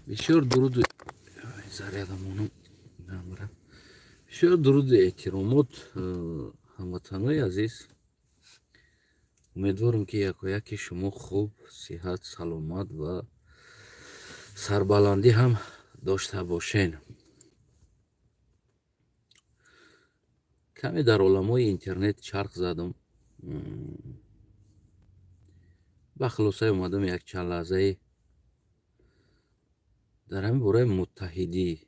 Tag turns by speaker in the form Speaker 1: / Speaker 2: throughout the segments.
Speaker 1: بسیار درود зарядамонам намрам. بسیار درود احترامات هموطنای عزیز. امیدوارم که یکی شما خوب، صحت، سلامت و سربلندی هم داشته باشین. کمی در عالمای اینترنت چرخ زدم. به خلاصه اومدم یک چند لحظه در همین برای متحدی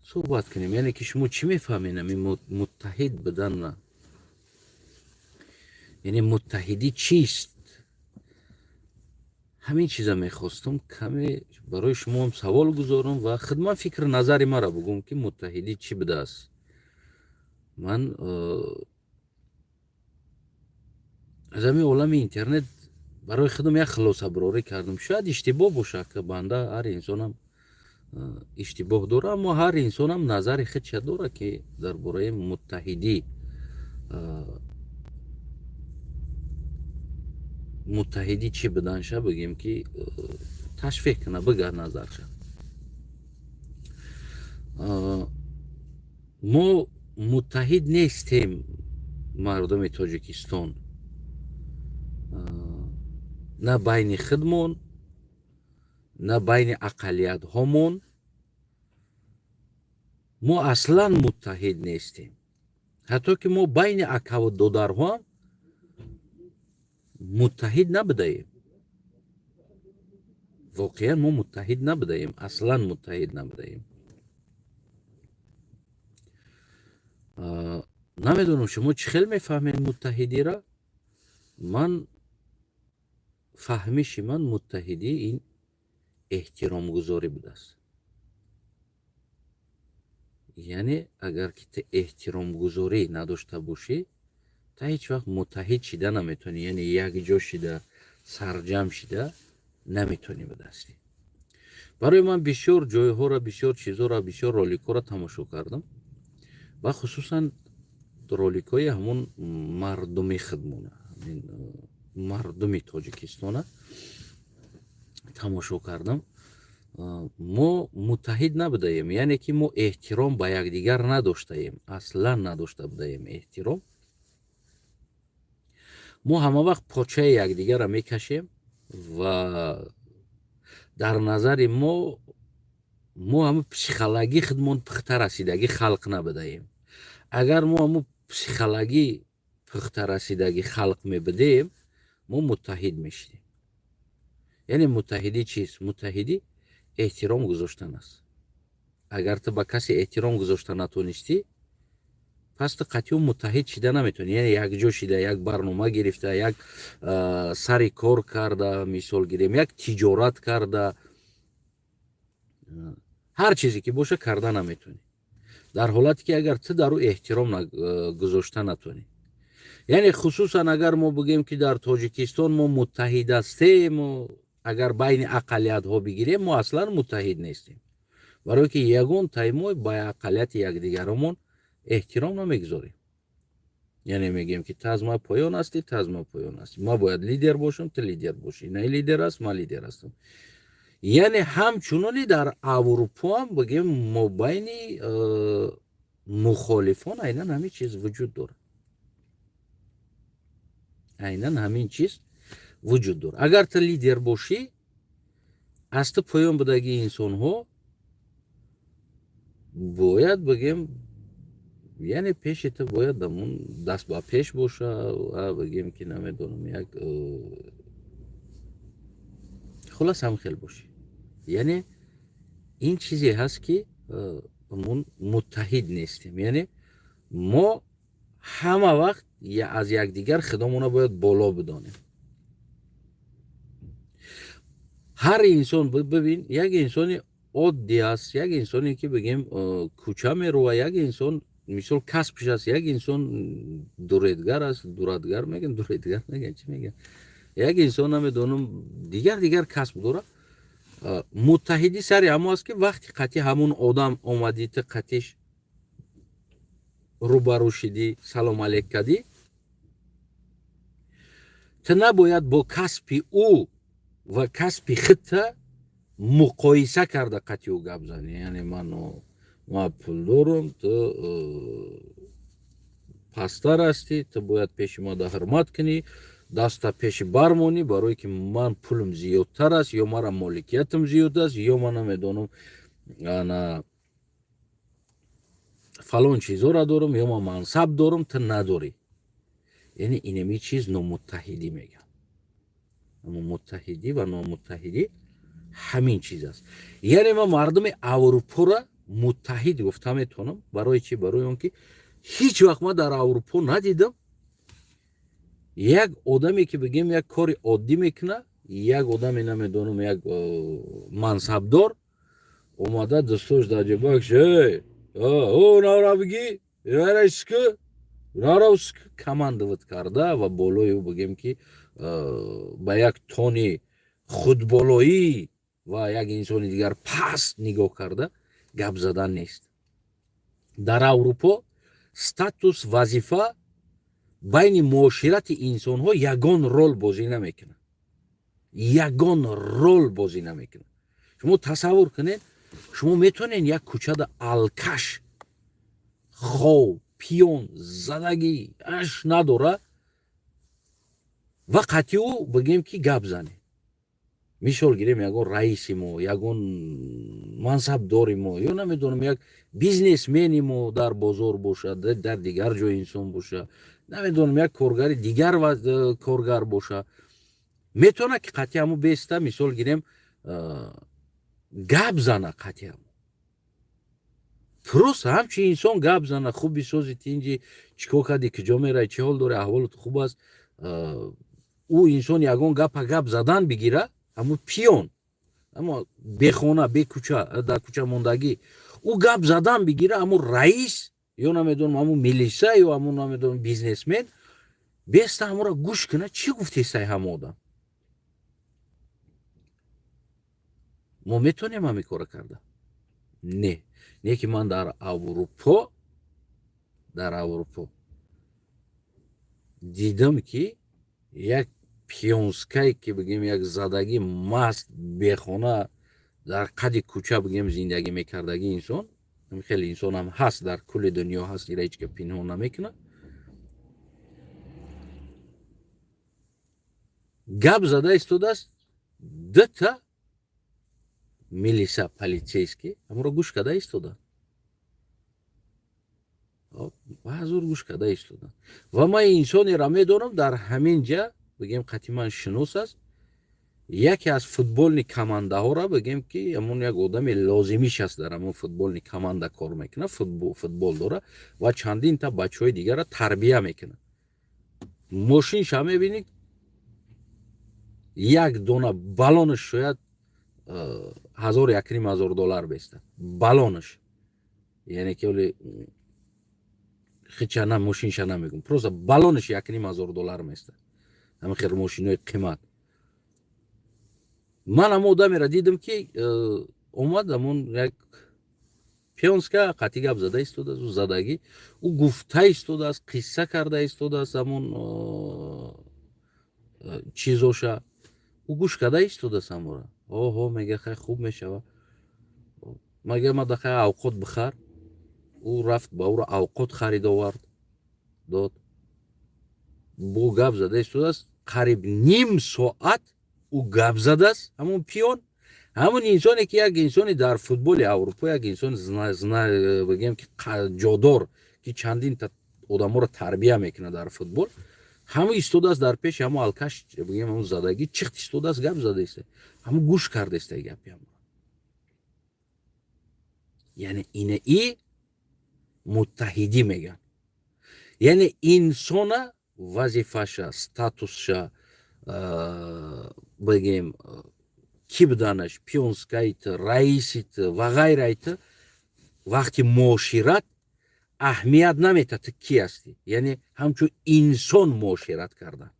Speaker 1: صحبت کنیم. یعنی که شما چی میفهمین همین متحد بدن؟ یعنی متحدی چیست؟ همین چیزا میخواستم کمی برای شما هم سوال گذارم و خدمت فکر نظر ما را بگم که متحدی چی بوده است. من از همین عالم اینترنت برای خودم یک خلاصه براری کردم. شاید اشتباه باشه که بنده هر انسان هم اشتباه داره، اما هر انسان هم نظر خودش داره که درباره متحدی چی بدنشه بگیم که تشویق کنه بگه نظرشه. ما متحد نیستیم مردم تاجیکستان، نه بین خودمون نه بین اقلیت هامون. ما اصلا متحد نیستیم. حتی که ما بین اکا و دودرها متحد نبودیم. واقعا ما متحد نبودیم، اصلا متحد نبودیم. نمیدونم شما چی خیلی میفهمین متحدی را. من فهمیش من متحدی این احترام گذاری بوده است. یعنی اگر که تو احترام گذاری نداشته باشی تا هیچ وقت متحد شده نمیتونی. یعنی یک جا شده سرجم شده نمیتونی به دستی. برای من بسیار جایها را، بسیار چیزها را، بسیار رولیکا را تماشا کردم و خصوصا رولیکای همون مردمی خودمونه، مردمی تاجیکستان تماشا کردم. ما متحد نبودیم. یعنی که ما احترام به یکدیگر نداشتیم، اصلا نداشته بودیم احترام. ما همه وقت پاچه یکدیگر را میکشیم و در نظر ما همه پسیخولوژی خودمون پخته رسیدگی خلق نبودیم. اگر ما همه پسیخولوژی پخته رسیدگی خلق میبودیم ما متحد میشدیم. یعنی متحدی چیست؟ متحدی احترام گذاشتن است. اگر تو به کسی احترام گذاشتن نتونستی پس تو قطعا متحد شده نمیتونی. یعنی یک جا شده، یک برنامه گرفته، یک سری کار کرده، مثال گیریم یک تجارت کرده، هر چیزی که باشه کرده نمیتونی، در حالتی که اگر تو در او احترام گذاشته نتونی. یعنی خصوصا اگر ما بگیم که در تاجیکستان ما متحد هستیم و اگر بین اقلیت ها بگیریم ما اصلا متحد نیستیم. برای که یگان تایمای با اقلیت یکدیگرمون احترام نمیگذاریم. یعنی میگیم که تو از ما پایان هستی، تو از ما پایان هستی، ما باید لیدر باشم تو لیدر باشی، نه لیدر است ما لیدر هستم. یعنی همچنانی در اروپا هم بگیم ما بین مخالفان عیناً همین چیز وجود داره. عیناً همین چیز وجود داره. اگر تو لیدر باشی از تو پایان بدگی انسان ها باید بگیم، یعنی پیش تو باید دمون دست با پیش باشه و بگیم که نمیدونم یک خلاص هم خیلی باشی. یعنی این چیزی هست که من متحد نیستیم. یعنی ما همه وقت از یکدیگر خودمون باید بالا بدانیم. هر انسان ببین یک انسان عادی است، یک انسانی که بگیم کوچه میروه، یک انسان مثال کسبش است، یک انسان دورتگر است، دورتگر میگن، دورتگر میگن چی میگن، یک انسان نمیدونم دیگر کسب داره. متحدی سری اما است که وقتی قطعی همون آدم آمدی تو قطعش روبرو شدی، سلام علیک کردی، تو نباید با کسب او و کسب خودت مقایسه کرده قطعی و گپ زنی. یعنی ما پول دارم، تو پستر هستی، تو باید پیش ما ده حرمت کنی، دست پیش برمونی، برای که من پولم زیادتر است یا مرا مالکیتم زیاد است یا من نمیدونم انا فلان چیزا را دارم یا من منصب دارم، تو نداری. یعنی اینمی چیز نامتحدی میگن. اما متحدی و نامتحدی همین چیز است. یعنی من مردم اروپا را متحد گفته میتونم. برای چی؟ برای اون که هیچ وقت ما در اروپا ندیدم یک آدمی که بگیم یک کار عادی میکنه، یک آدمی نمیدونم یک منصبدار اومده دستوش در جیبش او نارا بگی رایسکو راروسک کماندوت کرده و بالای او بگیم که با یک تونی خودبالایی و یک انسان دیگر پست نگاه کرده گپ زدن نیست. در اروپا статус وظیفه بین معاشرت انسان ها یگان رول بازی نمیکنه. یگان رول بازی نمیکنه. شما تصور کنین شما میتونین یک کوچه در الکش خواب پیون زدگی اش نداره و قطعی او بگیم که گپ زنه. مثال گیریم یگان رئیسی ما، یگان منصب داری ما یا نمیدونم یک بیزنسمنی ما در بازار باشه، در دیگر جای انسان باشه، نمیدونم یک کارگر دیگر و کارگر باشه، میتونه که قطعی همو بیسته مثال گیریم گپ زنه. قطعی همو پروس همچی انسان گپ زنه، خوب بسازی تینجی چیکار کردی کجا میره چه حال داره احوالت خوب است، او انسان یگان گپ زدن بگیره همو پیون اما بخونه بکوچه در کوچه موندگی او گپ زدن بگیره همو رئیس یا نمیدونم همو میلیسا یا همو نمیدونم بیزنسمن بیسته همو را گوش کنه چی گفتی سای همو آدم. ما میتونیم همی کار کرده؟ نه که من در اروپا دیدم که یک پیونسکایی که بگیم یک زدگی مست بخونه در قد کوچه بگیم زندگی میکردگی انسان، خیلی انسان هم هست در کل دنیا هست، ایره هیچ که پنهان نمیکنه، گپ زده ایستاده است دتا میلیسا پلیتسیسکی همون رو گوش کرده ایستاده و حضور گوش کرده ایستاده و ما انسانی را میدونم در همین جا بگیم قطعا شناس است، یکی از فوتبال کمانده ها را بگیم که همون یک آدم لازمیش است در همون فوتبال کمانده کار میکنه، فوتبال داره و چندین تا بچه های دیگر را تربیه میکنه. ماشینش هم میبینید یک دونه بالونش شاید $1,000 بیسته بالونش، یعنی که ولی خیلی نه ماشینش نمیگم پروسا بالونش $1,000 میسته همه خیر ماشینای قیمت. من هم آدمی را دیدم که اومد همون یک پیونسکا قطعی گپ زده ایستاده است، او زدگی او گفته ایستاده است، قصه کرده ایستاده است، همون چیزوشا او گوش کرده ایستاده است همون را. میگه خیلی خوب میشه، مگه ما دخه اوقات بخر، او رفت با او را اوقات خرید آورد داد، بو گپ زده ایستاده است، قریب نیم ساعت او گپ زده است همون پیون. همون انسانی که یک انسانی در فوتبال اروپا یک انسان بگیم که جادار که چندین تا آدما رو تربیه میکنه در فوتبال، همون ایستاده است در پیش همون الکش بگیم همون زدگی چخت ایستاده است گپ زده است، همون گوش کرده است گپی همون. یعنی ای متحدی میگن. یعنی انسان وظیفه‌ش استاتوسش بگیم کی بدانش پیونسکایت رئیسیت و غیره وقتی معاشرت اهمیت نمیده تو کی هستی، یعنی همچون انسان معاشرت کردن.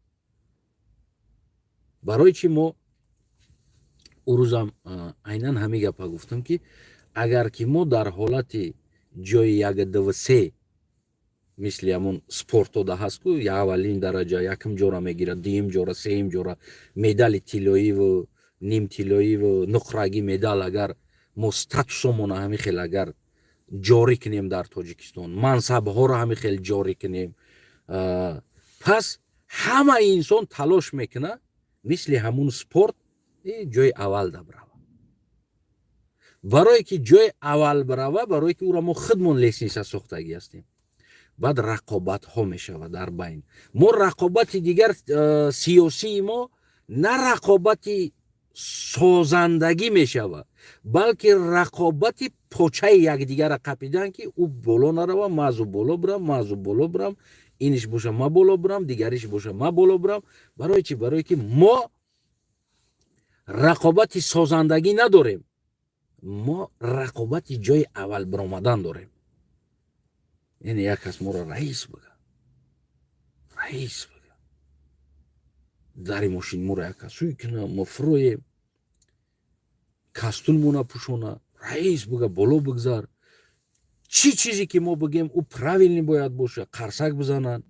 Speaker 1: برای چی ما او روزم عیناً همین گپا گفتم که اگر که ما در حالت جای یک دو سه мисли ҳамун спортода ҳаст ку аввалин дараҷа якм ҷора мегирад, дуюм ҷора, сеюм ҷора медали тиллоиву нимтиллоиву нуқрагӣ медал агар мо статусомона ҳамин хел агар ҷорӣ кунем дар Тоҷикистон, мансабҳоро ҳамин хел ҷорӣ кунем, пас ҳамаи инсон талош мекунад мисли ҳамун спорт ҷои аввал да бирава. барое ки ҷои аввал бирава, барое ки уро мо худмон лесенса сохтагӣ ҳастем. баъд рақобатҳо мешавад дар байн. мо рақобати дигар сиёсии мо на рақобати созандагӣ мешавад, балки рақобати почаи якдигара қапидан ки ӯ боло нарава, ма аз ӯ боло бирам, ма аз ӯ боло бирам, иниш боша ма боло бирам, дигариш боша ма боло бирам. барои чӣ? барое ки мо рақобати созандагӣ надорем, мо рақобати ҷои аввал биромадан дорем. яъне як кас моро раис бига, дари мошини моро як кас сӯй куна, мо фуроем, кастунмона пӯшона, раис бига, боло бигзар. чӣ чизе ки мо бигем ӯ правилни бояд боша, қарсак бизананд.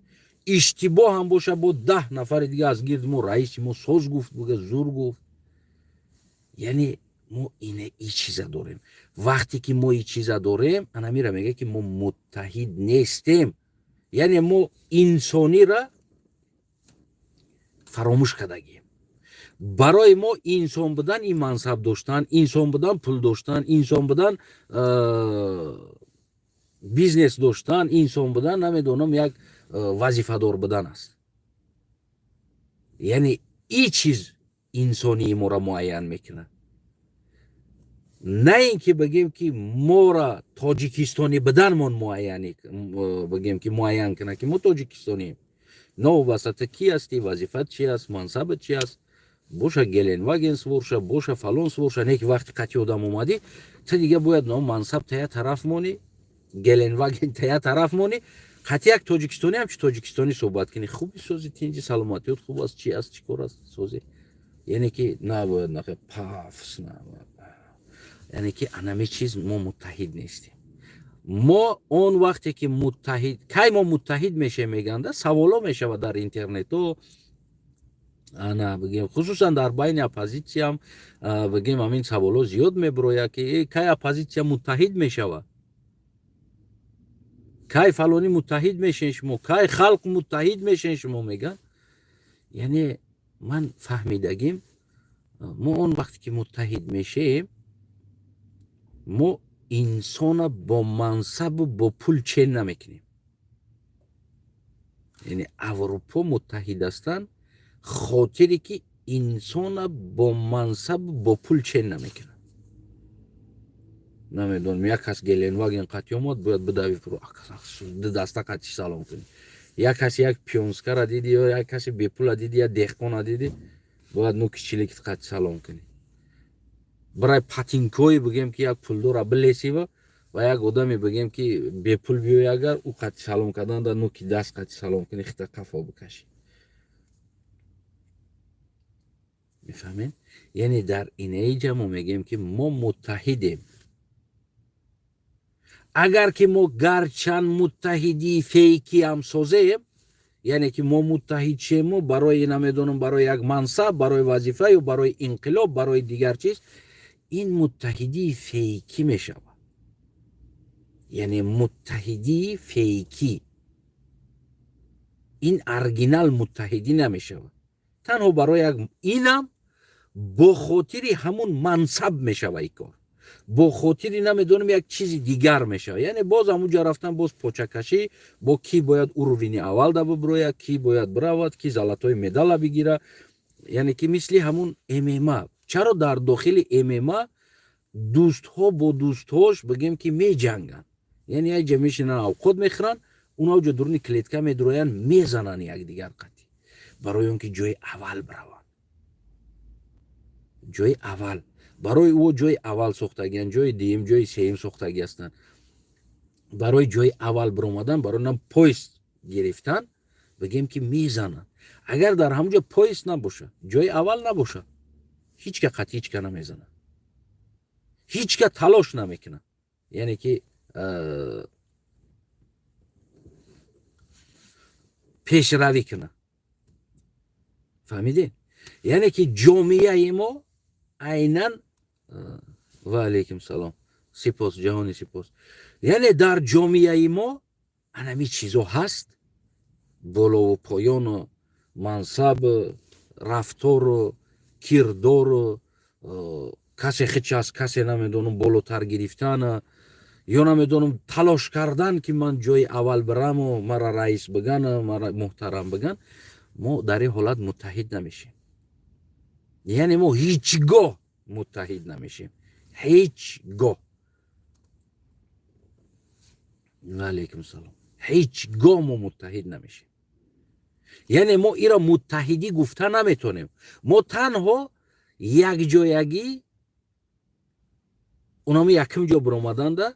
Speaker 1: иштибоҳ ҳам боша, бо 10 нафари дига аз гирд мо раиси мо соз гуфт бига, зур гуфт. яъне мо и чиза дорем. вақте ки мо и чиза дорем, ана мира мега ки мо муттаҳид нестем. яъне мо инсонира фаромӯш кардагием. барои мо инсон будан и мансаб доштан, инсон будан пул доштан, инсон будан бизнес доштан, инсон будан намедонам як вазифадор будан аст. яъне и чиз инсонии моро муайян мекунад. на ин ки бигем ки мора тоҷикистони буданмон бигем ки муайян кунад ки мо тоҷикистонием. новобастата кӣ ҳастӣ, вазифат чи аст, мансабат чи аст, боша геленваген своша, боша фалон своша. не ки вақти қати одам омадӣ та дига бояд мансаб тая тараф монӣ, геленваген тая тараф монӣ, қати як тоҷикистони ҳамчи тоҷикистони суҳбат кунӣ. хуби сози тинҷи саломатиёт хуб аст, чи аст, чӣ кор аст сози. яъне ки набояд пафс, яъне ки анаме чиз мо муттаҳид нестем. мо он вақте ки муттаҳид, кай мо муттаҳид мешавем меганда, саволо мешавад дар интернетҳо, ана бигем хусусан дар байни оппозитсиям бигем ҳамин саволо зиёд мебирояд ки кай оппозитсия муттаҳид мешавад, кай фалони муттаҳид мешавед шумо, кай халқ муттаҳид мешавед шумо меган. яъне ман фаҳмидагим мо он вақте ки муттаҳид мешавем, мо инсона бо мансабу бо пул чен намекунем. яъне аврупо муттаҳид ҳастанд хотире ки инсона бо мансабу бо пул чен намекунад. намедонам як кас геленваген қати омад, бояд бидави ду даста қатиш салом кунӣ. як каси як пионскара диди ё як каси бепула диди, я деҳқона диди, бояд нӯки чиликит қати салом кунӣ. барои патинкои бигем ки як пулдора билесива ва як одаме бигем ки бепул биёй, агар ӯ қати салом карданда нӯки даст қати салом кунӣ, хита қафо бикашӣ. мефаҳмед? яъне дар инаи ҷа мо мегем ки мо муттаҳидем. агар ки мо гарчанд муттаҳидии фейкӣ ҳам созем, яъне ки мо муттаҳид шем, мо барои намедонам барои як мансаб, барои вазифа ё барои инқилоб, барои дигар чиз, ин муттаҳидии фейкӣ мешавад. яъне муттаҳидии фейкӣ, ин оригинал муттаҳидӣ намешавад. танҳо барои як инам бо хотири ҳамун мансаб мешавад ин кор, бо хотири намедонам як чизи дигар мешавад. яъне боз ҳамуҷа рафтан боз почакашӣ, бо кӣ бояд уровини аввал да бибирояд, кӣ бояд биравад, кӣ золатои медала бигира. яъне ки мисли ҳамун ММА. чаро дар дохили ММА дӯстҳо бо дӯстҳош бигем ки меҷанганд. яъне як ҷа мешинанд, авқот мехӯранд, унаҷа дуруни клетка медуроянд, мезананд якдигар қатӣ, барои он ки ҷои аввал бираванд. ҷои аввал, барои ӯ ҷои аввал сохтагианд, ҷои дуюм, ҷои сеюм сохтагӣ ҳастанд. барои ҷои аввал биромадан, барои нам поист гирифтан, бигем ки мезананд. агар дар ҳамуҷа поист набоша, ҷои аввал набоша, ҳичка қатӣ ҳичка намезанад, ҳичка талош намекунад. яъне ки пешравӣ кунад. фаҳмидед? яъне ки ҷомеаи мо айнан ва алайкум салом, сипос ҷаҳони сипос. яъне дар ҷомеаи мо анами чизо ҳаст. болову поёну мансабу рафтору кирдору касе хич аз касе намедонам болотар гирифтана ё намедонам талош кардан ки ман ҷои аввал бираму мара раис бигана, мара муҳтарам биган. мо дар ин ҳолат муттаҳид намешем. яъне мо ҳеҷ гоҳ муттаҳид намешем. ҳеҷ гоҳ. алайкум салом. ҳеҷ гоҳ мо муттаҳид намешем. яъне мо ира муттаҳидӣ гуфта наметонем. мо танҳо якҷоягӣ унами якум ҷо биромаданда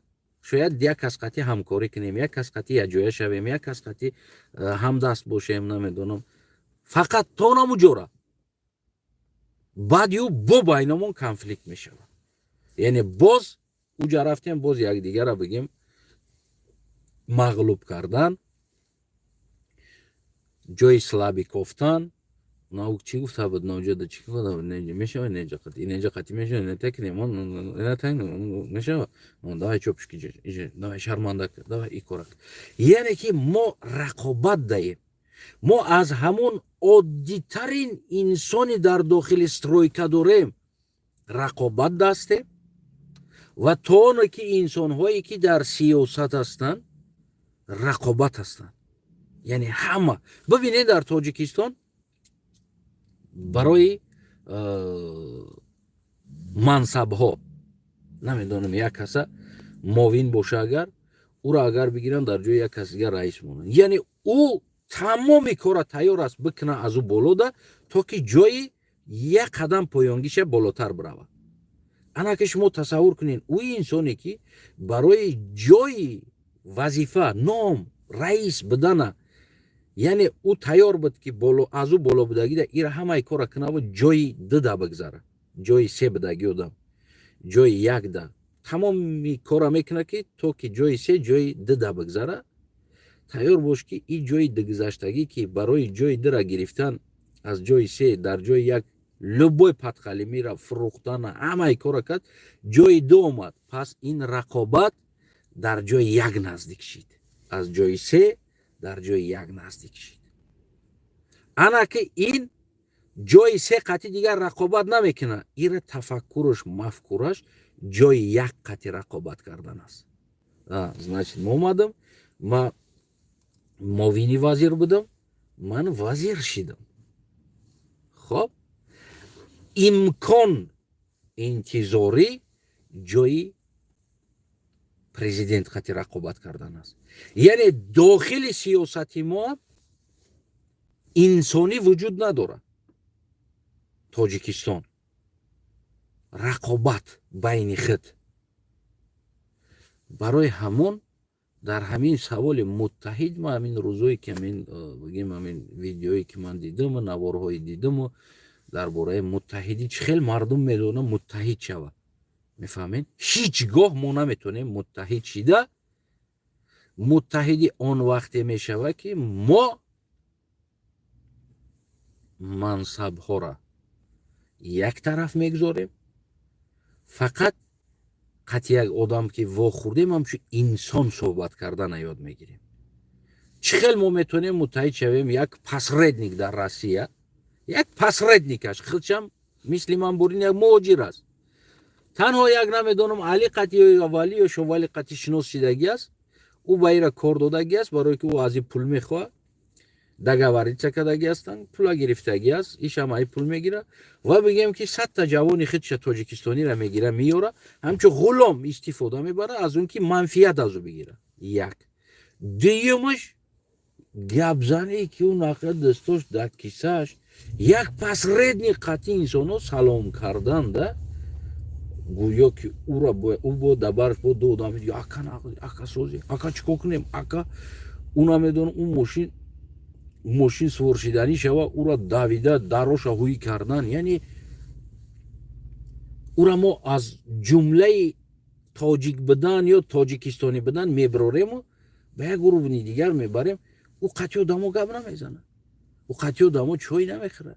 Speaker 1: шояд як кас қати ҳамкорӣ кунем, як кас қати якҷоя шавем, як кас қати ҳамдаст бошем, намедонам. фақат то намуҷора баъд ё бо байнамон конфликт мешавад. яъне боз уҷа рафтем боз якдигара бигем мағлуб кардан, ҷои слаби кофтан. наук чӣ гуфта буд? ноҷода чӣ гуфта буд? Мешавад неҷа қати, неҷа қати мешавад, нетакинем, мешавад. Давай чопушки ҷа, давай шарманда кар, давай и кора кар. яъне ки мо рақобат даем. мо аз ҳамон оддитарин инсони дар дохили стройка дорем рақобат дастем ва то оне ки инсонҳое ки дар сиёсат ҳастанд рақобат ҳастанд. яъне ҳама бибинед дар Тоҷикистон барои мансабҳо намедонам як каса муовин боша, агар ура агар бигиранд дар ҷои як кас дигар раис монанд. яъне ӯ тамоми кора тайёр аст бикунад аз ӯ болода то ки ҷои як қадам поёнгиша болотар биравад. анаки шумо тасаввур кунед ӯ инсоне ки барои ҷои вазифа ном раис бидана яъне ӯ тайёр буд ки аз ӯ боло будагида ира ҳамаи кора кунаву ҷои дуда бигзара, ҷои се будаги одам, ҷои якда тамоми кора мекунад ки то ки ҷои се ҷои дуда бигзара. тайёр бош ки ин ҷои дигузаштагӣ ки барои ҷои дира гирифтан аз ҷои се дар ҷои як любой патқали мира фурӯхтан ҳамаи кора кард, ҷои ду омад. пас ин рақобат дар ҷои як наздик шид. аз ҷои се дар ҷои як наздик шид. ана ки ин ҷои се қати дигар рақобат намекунад. ира тафаккураш мафкураш ҷои як қати рақобат кардан аст. значит мо омадам, ма муовини вазир будам, ман вазир шидам. хоб имкон интизорӣ ҷои президент қати рақобат кардан аст. яъне дохили сиёсати мо инсонӣ вуҷуд надорад. Тоҷикистон рақобат байни худ. барои ҳамон дар ҳамин саволи муттаҳид ма ҳамин рӯзое ки бигем ҳамин видеое ки ман дидаму наворҳои дидаму дар бораи муттаҳидӣ чӣ хел мардум медонад муттаҳид шавад. мефаҳмед? ҳеҷ гоҳ мо наметонем муттаҳид шида. муттаҳидӣ он вақте мешавад ки мо мансабҳоро як тараф мегузорем. фақат қати як одам ки вохӯрдем ҳамчун инсон суҳбат кардан ёд мегирем. чӣ хел мо метонем муттаҳид шавем? як посредник дар Россия, як посредникаш худшам мисли ман бурин як муҳоҷир аст. танҳо як намедонам али қати ё вали ё шовали қати шинос шидагӣ аст. ӯ ба ира кор додагӣ аст, барое ки ӯ аз ин пул мехоҳад. договориться кардагӣ ҳастанд, пула гирифтагӣ аст, ишам ай пул мегира ва бигем ки 100 та ҷавони худша тоҷикистониро мегира миёра, ҳамчун ғулом истифода мебара аз он ки манфиат аз ӯ бигира. як дуюмаш гапзанӣ ки ӯ нақа дастош дар кисааш як посредник қати инсоно салом карданда гӯё ки ӯ бо дабараш бо ду одам ака сози ака чикор кунем ака ӯ намедонам ӯ мошин сувор шиданӣ шава ӯро давида дароша ҳӯӣ кардан. яъне ӯра мо аз ҷумлаи тоҷик будан ё тоҷикистонӣ будан мебарорему ба як гурӯҳи дигар мебарем. او قطعی آدمو گپ نمیزنه، او قطعی آدمو چای نمیخوره.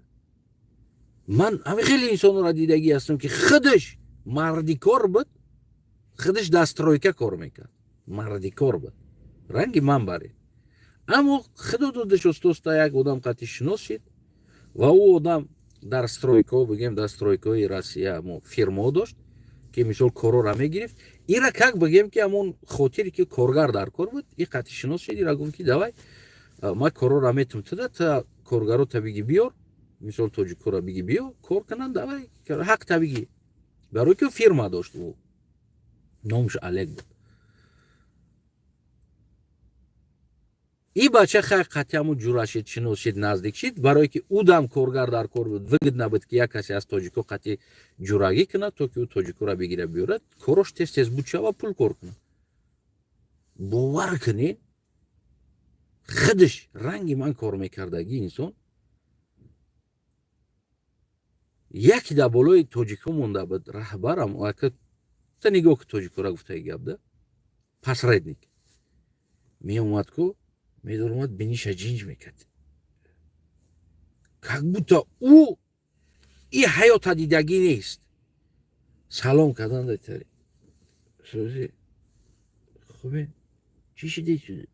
Speaker 1: من همین خیلی انسان را دیدگی هستم که خودش مردی کار بود، خودش دسترویکه کار میکرد، مردی کار بود، رنگی من بره، اما خدا دادش استوستا یک آدم قطعی شناس شد و او آدم در سтройка بگیم در سтройкаи Россия ما фирма داشت که مثال کارو را میگرفت. این را как بگیم که همون خاطری که کارگر در کار بود، این قطعی شناس شد، این را گفت که давай ما کارو را میتم تا کارگرو تا بگی بیار، مثال توجیکو را بگی بیار کار کنن، давай حق تا بگی، برای که فیرما داشت، او نامش الگ بود. این بچه خیلی قطعی همون جورا شد، شناس شد، نزدیک شد، برای که او دم کارگر در کار بود، وگد نبود که یک کسی از تاجیکو قطعی جوراگی کنه تا که او تاجیکو را بگیره بیارد، کاروش تیز تیز بود شد و پول کار کنه. باور کنین خودش رنگی من کار میکردگی انسان یکی در بالای تاجیکو مونده بود، رهبرم و که تا نگاه که تاجیکو را گفته گفت ده посредник می اومد که میدار اومد بینیش جینج میکرد، как будто او این حیات دیدگی نیست. سلام کردن دایتاری سوزی خوبه چی شدی شده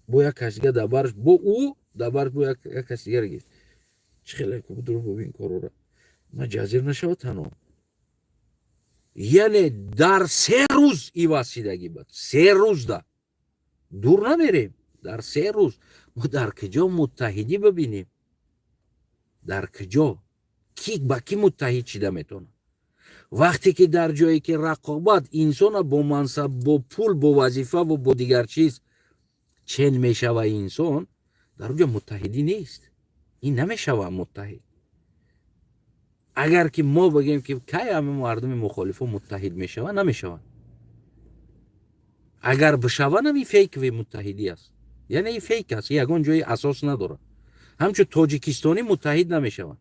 Speaker 1: با یک کسی که دبرش با او دبرش با یک کسی دیگر گفت چه خیلی که بدرو ببین کارو را ما جزیر نشود تنها. یعنی در 3 روز ای واسیدگی بود، 3 روز ده دور نمیریم، در 3 روز ما در کجا متحدی ببینیم، در کجا کی با کی متحد شده میتونه. وقتی که در جایی که رقابت انسان با منصب با پول با وظیفه و با دیگر چیز چین میشوه انسان در اونجا متحدی نیست، این نمیشوه متحد. اگر که ما بگیم که کی همه مردم مخالف متحد میشوه، نمیشوه. اگر بشوه نمی فیک و متحدی است، یعنی این فیک است، یگان جای اساس نداره. همچون تاجیکستانی متحد نمیشوه،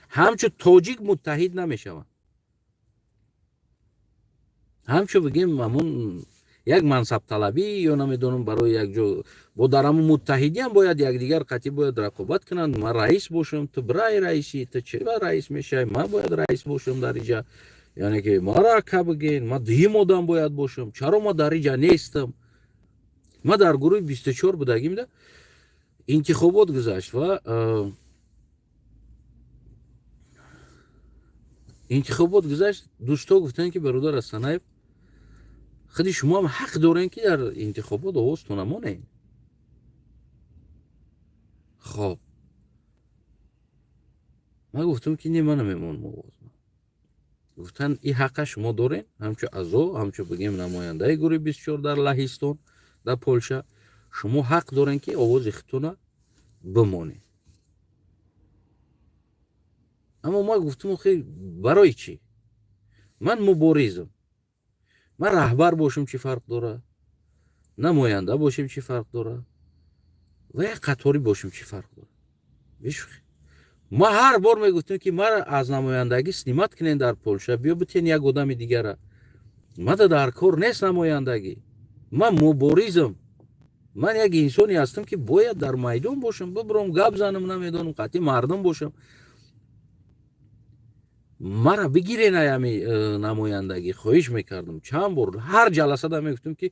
Speaker 1: همچون تاجیک متحد نمیشوه، همچون بگیم همون یک منصب طلبی یا نمیدونم برای یک جا با درم متحدی هم باید یک دیگر قطعی باید رقابت کنند. من رئیس باشم تو برای رئیسی، تو چه رئیس میشه، من باید رئیس باشم در اینجا، یعنی که ما را که بگین ما دیم آدم باید باشم، چرا ما در اینجا نیستم. ما در گروه 24 بودگیم ده انتخابات گذشت و انتخابات گذشت، دوستا گفتن که برادر حسنیف خودی شما هم حق دارین که در انتخابات آوازتون نمونین. خب من گفتم که نه من نمیمونم آواز. گفتن این حق شما دارین، همچون ازو همچون بگیم نماینده گروه 24 در لهستان در پولشا، شما حق دارین که آواز خودتون بمونین. اما ما گفتم خیلی برای چی؟ من مبارزم، من رهبر باشم چی فرق داره، نماینده باشم چی فرق داره و یک قطاری باشم چی فرق داره. ما هر بار میگفتیم که ما از نمایندگی سنیمت کنین در پولشا، بیا بتین یک آدم دیگر. ما در کار نیست نمایندگی، من مبارزم، من یک انسانی هستم که باید در میدان باشم، ببرم گپ زنم، نمیدونم قطعی مردم باشم. مرا بگیرین همی نمایندگی خواهش میکردم چند بار، هر جلسه دا میگفتم که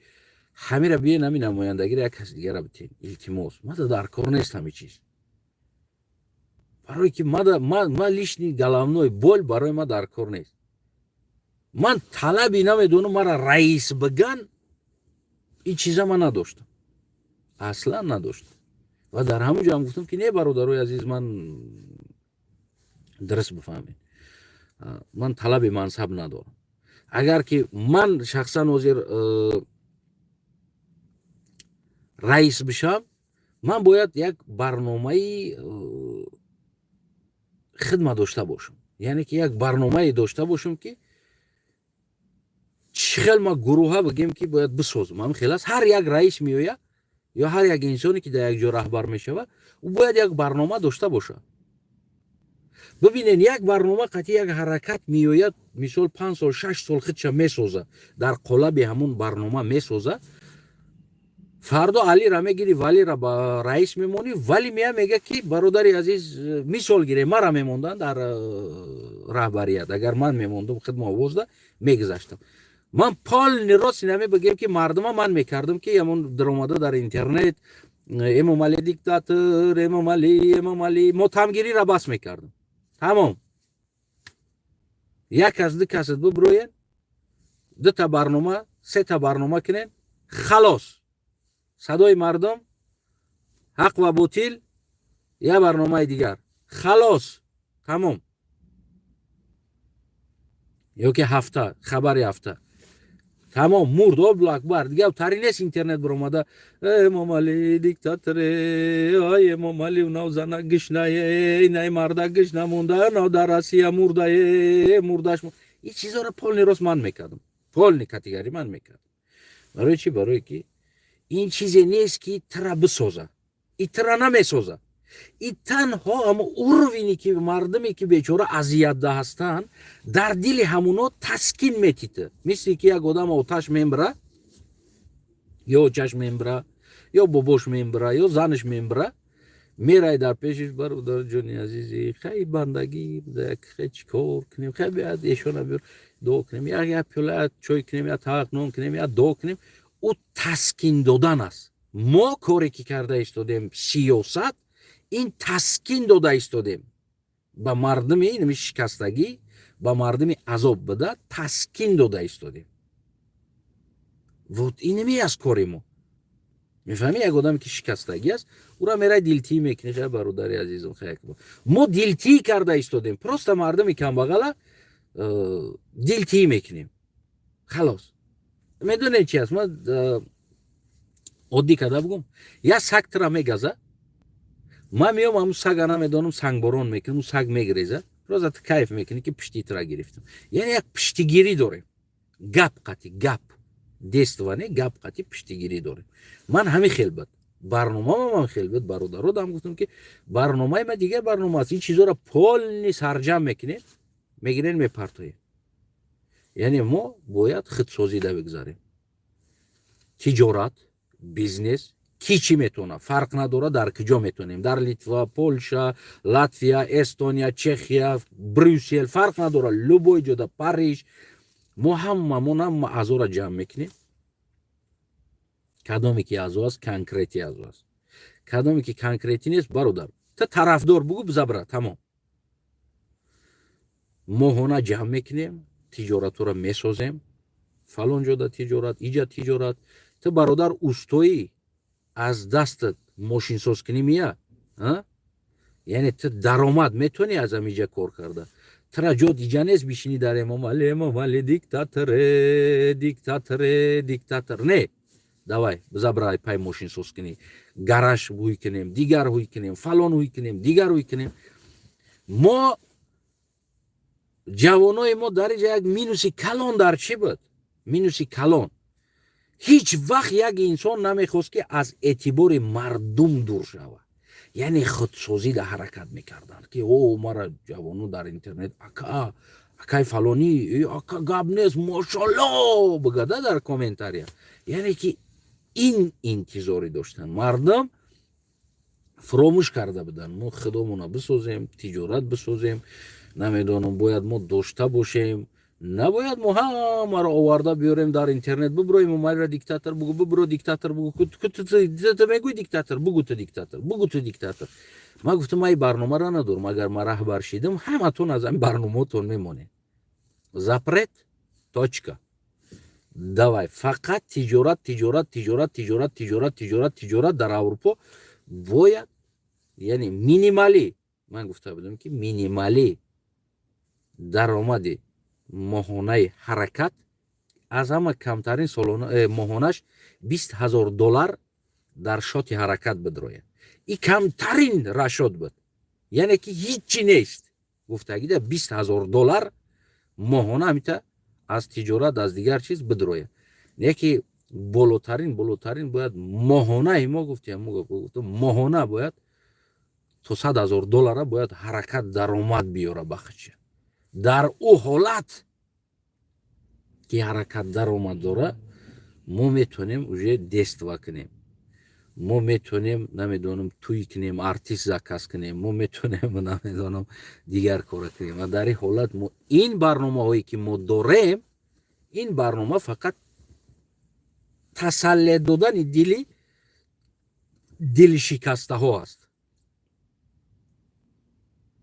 Speaker 1: همه را بیاین همی نمایندگی را یک کس دیگر را بتین، التماس، ما در کار نیست همه چیز. برای که ما لیشنی گلامنوی بول برای ما در کار نیست. من طلبی نمیدونم مرا رئیس بگن، این چیزا من نداشتم، اصلا نداشتم. و در همونجا هم گفتم که نه برادرای عزیز، من درست بفهمین، من طلب منصب ندارم. اگر که من شخصا وزیر رئیس بشم، من باید یک برنامه خدمت داشته باشم، یعنی که یک برنامه داشته باشم که چخیل ما گروه بگیم که باید بسازم. هم خلاص هر یک رئیس میوید یا هر یک انسانی که در یک جا رهبر میشوه او باید یک برنامه داشته باشه. ببینین یک برنامه قطعی یک حرکت میوید، مثال 5 سال 6 سال خودش میسازه، در قالب همون برنامه میسازه، фардо алира мегири валира ба раис мемонӣ, валӣ мея мега ки бародари азиз, мисол гирем мара мемонданд дар раҳбарият, агар ман мемондум хидмо овозда мегузаштам. Ман полни рост инаме бигем ки мардума ман мекардам ки ямон даромада дар интернет эмомали диктатор, эмомали мо тамгирира бас мекардам. Тамом. як кас ду кас биброен, дута барнома, сета барнома кунен, халос. садои мардум, ҳақ ва ботил, я барномаи дигар. халос. тамом. ёки ҳафта, хабари ҳафта. тамом, мурд Аллоҳу акбар. Дигар тари нест интернет биромада эмомали диктаторе, ой эмомали унав зана гишнае, инай марда гишна монда, нав дар Россия мурдае, мурдаш. ин чизоро полни рост ман мекардам. полни категорӣ ман мекардам. барои чӣ? барое ки ин чизе нест ки тра бисоза. И тра намесоза. И танҳо ҳамо урвини ки мардуме ки бечора азиятда ҳастанд, дар дили ҳамуно таскин метита. мисли ки як одам оташ мебира, ё очаш мебира, ё бобош мебира, ё занаш мебира, мерай дар пешиш, бародарҷони азизи, хай бандагӣ будак, хай чӣ кор кунем, хай биёд эшона биёр дуо кунем, як пиёла чой кунем, як тавақ нон кунем, як дуо кунем. ӯ таскин додан аст. мо коре ки карда истодем сиёсат, ин таскин дода истодем ба мардуми нами шикастагӣ, ба мардуми азоб буда таскин дода истодем. вот инами аст кори мо. мефаҳмӣ? як одаме ки шикастагӣ аст, ӯра мерай дилтӣ мекунӣ. хай бародари азизам, хай мо дилтӣ карда истодем. просто мардуми камбағала дилтӣ мекунем. халос. медонем чи аст? ма оддӣ карда бугум, як саг тира мегаза, ман меом ҳамун сага намедонам сангборон мекунам, саг мегирезад, просто кайф мекунӣ ки пишти тира гирифтам. яъне як пиштигирӣ дорем. гап қати, гап дества не, гап қати пиштигирӣ дорем. ман ҳамин хел буд барномаам, ҳамин хел буд. бародародам гуфтам ки барномаи ман дигар барнома аст. ин чизоро полни сарҷам мекунем, мегирем мепартоем. яъне мо бояд худсозида бигзарем. тиҷорат, бизнес, ки чӣ метавона, фарқ надорад дар куҷо метавонем. дар Литва, Полша, Латвия, Эстония, Чехия, Брюссел, фарқ надорад. любой ҷода, Париж. мо ҳамамон ҳама аъзоро ҷамъ мекунем. кадоме ки аъзо аст, конкрети аъзо аст. кадоме ки конкрети нест, бародар, та тарафдор бугу бизабра, тамом. моҳона ҷамъ мекунем, тиҷоратҳоро месозем. фалон ҷода тиҷорат, иҷа тиҷорат. та бародар устоӣ аз дастат мошинсоз кунӣ мия, яъне ты даромад метавонӣ аз амиҷа кор карда. тра ҷо диҷа нест бишинӣ дар эмомали диктаторе, диктаторе, диктатор. не, давай бизабра пай мошинсоз кунӣ, гараж ҳуй кунем, дигар ҳуй кунем, фалон ҳуй кунем, дигар ҳуй кунем. мо ҷавонои мо дариҷа як минуси калон дар чӣ буд? минуси калон. ҳеҷ вақт як инсон намехост ки аз эътибори мардум дур шавад. яъне худсозида ҳаракат мекарданд ки о мара ҷавоно дар интернет ака, акай фалонӣ, ака гап нест, мошалло бигада дар комментария. яъне ки ин интизорӣ доштанд. мардум фуромӯш карда буданд. мо худомона бисозем, тиҷорат бисозем, намедонам бояд мо дошта бошем. набояд мо ҳамаро оварда биёрем дар интернет, биброем умалира диктатор бугу, бибро диктатор бугу, ту мегӯй диктатор, бугу ту диктатор, бугу ту диктатор. ман гуфтам ман ин барномаро надорам. агар ман раҳбар шидам, ҳаматон аз ин барномаотон мемонед. запрет, точка. давай фақат тиҷорат, тиҷорат, тиҷорат, тиҷорат, тиҷорат, тиҷорат, тиҷорат дар аврупо бояд, яъне минималӣ. ман гуфта будам ки минималӣ даромади моҳонаи ҳаракат аз ҳама камтарин моҳонаш $20,000 дар шоти ҳаракат бидрояд. и камтарин расшод буд, яъне ки ҳичи нест. гуфтагида $20,000 моҳона ҳамита аз тиҷорат, аз дигар чиз бидрояд. не ки болотарин бояд моҳонаи мо гуфтем, моҳона бояд то $100,000 бояд ҳаракат даромад биёра ба худша. дар ӯ ҳолат ки ҳаракат даромад дора, мо метавонем уже дества кунем. ما میتونیم نمیدونم توی کنیم آرتیست زکاس کنیم ما میتونیم نمیدونم دیگر کار کنیم و در این حالت ما این برنامه هایی که ما داریم این برنامه فقط تسلی دادن دل شکسته ها است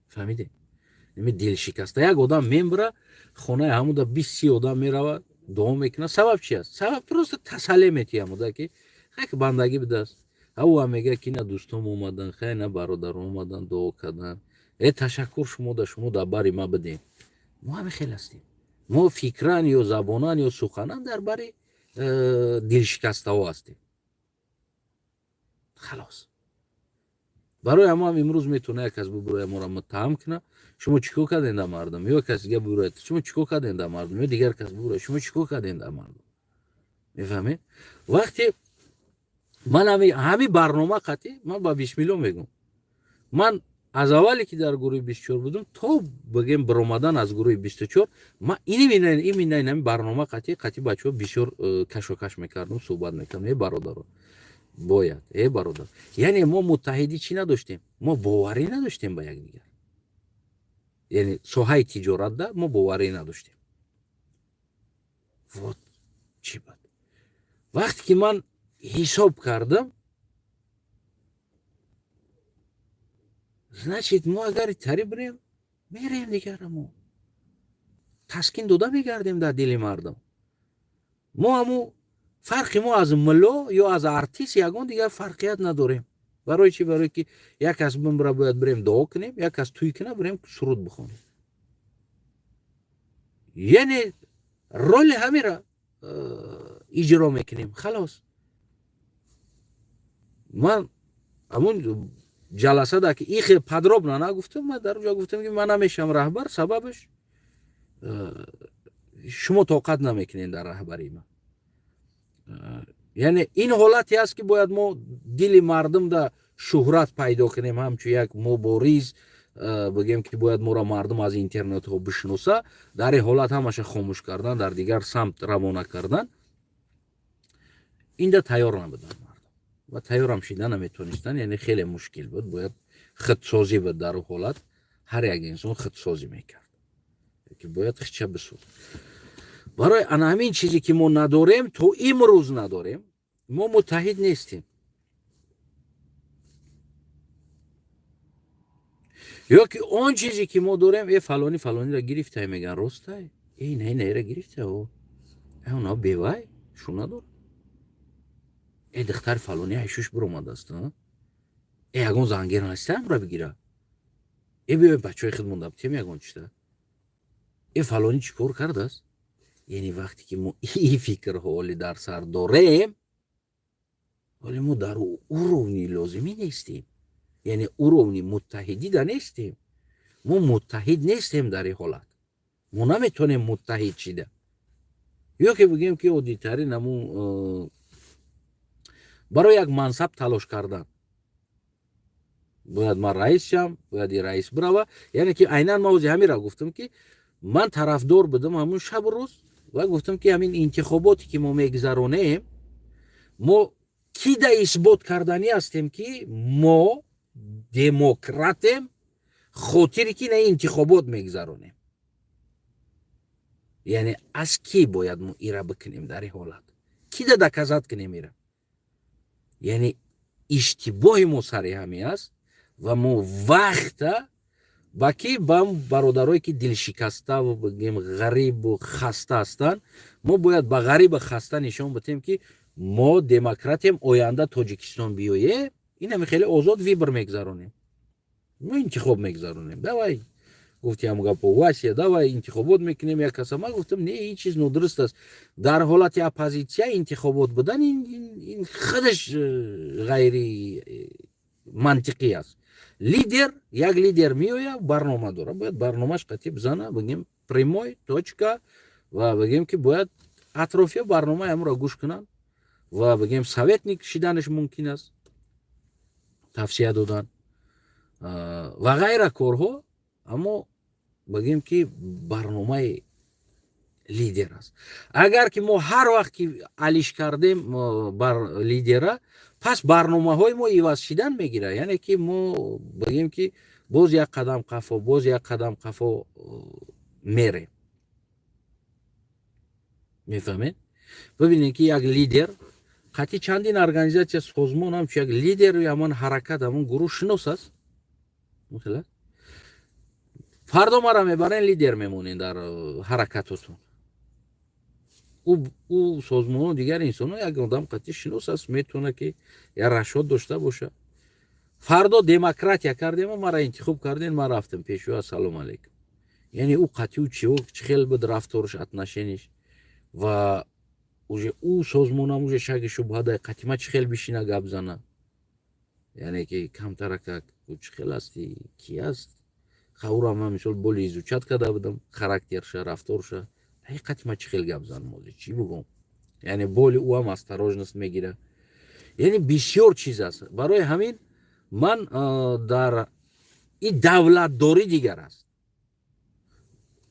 Speaker 1: فهمیدی نمی دل شکسته یک آدم میبره خونه همون 20 آدم میرود دوام میکنه سبب چی است سبب درست تسلی میتی همون که خیلی بندگی بده است او هم میگه که نه دوستم اومدن خیلی نه برادر اومدن دعا کردن تشکر شما در باری ما بدین ما هم خیلی هستیم ما فکران یا زبانان یا سخنان در باری دل شکسته ها هستیم خلاص برای ما هم امروز میتونه یک کس ببره ما را متهم کنه شما چیکار کردین در مردم یا کسی دیگه ببره شما چیکار کردین در مردم یا دیگر کس ببره شما چیکار کردین در مردم میفهمید وقتی من همین برنامه قطعی من با 20 میلیون میگم من از اولی که در گروه 24 بودم تا بگیم برآمدن از گروه 24 من این برنامه قطعی بچه‌ها بسیار کشاکش میکردم صحبت میکردم برادر باید برادر یعنی ما متحدی چی نداشتیم ما باوری نداشتیم با یکدیگر یعنی ساحه تجارت ده ما باوری نداشتیم вот چی بود وقتی که من حساب کردم значит ما اگر تری بریم میریم دیگر ما تسکین داده میگردیم در دل مردم ما همو فرقی ما از ملا یا از ارتیست یگان دیگر فرقیت نداریم برای چی برای که یک کس بمبره باید بریم دعا کنیم یک کس توی کنه بریم سرود بخونیم یعنی رول همین را اجرا میکنیم خلاص من همون جلسه ده که ایخ پدراب نگفتم من در اونجا گفتم که من نمیشم رهبر سببش شما طاقت نمیکنین در رهبری من یعنی این حالتی است که باید ما دل مردم ده شهرت پیدا کنیم همچون یک مبارز بگیم که باید ما را مردم از اینترنت ها بشناسه در این حالت همش خاموش کردن در دیگر سمت روانه کردن این ده تیار نبودن مردم و تیار هم شدن نمیتونستن یعنی خیلی مشکل بود باید خودسازی بود در حالت هر یک انسان خودسازی میکرد که باید خیچه بسود برای همین چیزی که ما نداریم تو امروز نداریم ما متحد نیستیم یا که آن چیزی که ما داریم فلانی را گرفته میگن راسته این را گرفته اونا بیوای شو ندار دختر فلانی ایشوش برآمده است یگان زنگیر هستم را بگیره بیوای بچه های خدمت دبتیم یگان چیده فلانی چی کار کرده است یعنی وقتی که ما این فکر حالی در سر داریم ولی ما در اونی لازمی نیستیم یعنی اونی متحدی در نیستیم ما متحد نیستیم در این حالت ما نمیتونیم متحد شده یا که بگیم که عادی‌ترین همون برای یک منصب تلاش کردن باید من رئیس شم باید رئیس بروه یعنی که عیناً ما همین را گفتم که من طرفدار بدم همون شب و روز و گفتم که همین انتخاباتی که ما میگذرونیم ما کی ده اثبات کردنی هستیم که ما دموکراتیم خاطری که نه انتخابات میگذرونیم یعنی از کی باید ما ایره بکنیم در این حالت کی ده دکزت کنیم ایره یعنی اشتباه ما سر همی است و ما وقت با کی با برادرایی که دل شکسته و بگیم غریب و خسته هستن ما باید با غریب و خسته نشان بدیم که ما دموکراتیم آینده تاجیکستان بیایه این هم خیلی آزاد ویبر میگذرونیم ما انتخاب میگذرونیم دوای گفتی هم گپ واسه دوای انتخابات میکنیم یک کس ما گفتم نه این چیز نادرست است در حالت اپوزیسیون انتخابات بدن این خودش غیر منطقی است یک لیدر میویه برنامه داره باید برنامهش قطعی بزنه بگیم پریموی توچکا و بگیم که باید اطرافی برنامه هم را گوش کنن و بگیم سویتنیک شدنش ممکن است توصیه دادن و غیره کارها اما بگیم که برنامه лидер аст. Агар ки мо ҳар вақт ки алиш кардем бар лидера, пас барномаҳои мо иваз шидан мегирад. Яъне ки мо бигем ки боз як қадам қафо, боз як қадам қафо мерем. мефаҳмед? бибинед ки як лидер қатъи чандин организатсия созмон ҳамчун як лидеру ҳамон ҳаракат ҳамон гурӯҳ шинос аст. фардо мара мебарен лидер мемонен дар ҳаракатотон. ӯ созмону дигар инсоно як одам қатъи шинос аст, метавона ки як рашод дошта боша. фардо демократия кардем, мара интихоб карден, ман рафтем пешӯ, ассалому алайкум. яъне ӯ қатъи ӯ чӣ хел буд рафторш, отношениш ва уже ӯ созмонам уже шаки шубҳа дай қатъи ман чӣ хел бишина гап зана. яъне ки камтаракак чӣ хел асти, кӣ аст? хавура ман мисол боли изучат карда будам, характерша, рафторша. ҳақиқати ман чӣ хел гап занам ҳозир, чӣ бигӯм? яъне боли ӯ ҳам осторожност мегира. яъне бисёр чиз аст. барои ҳамин ман дар и давлатдорӣ дигар аст.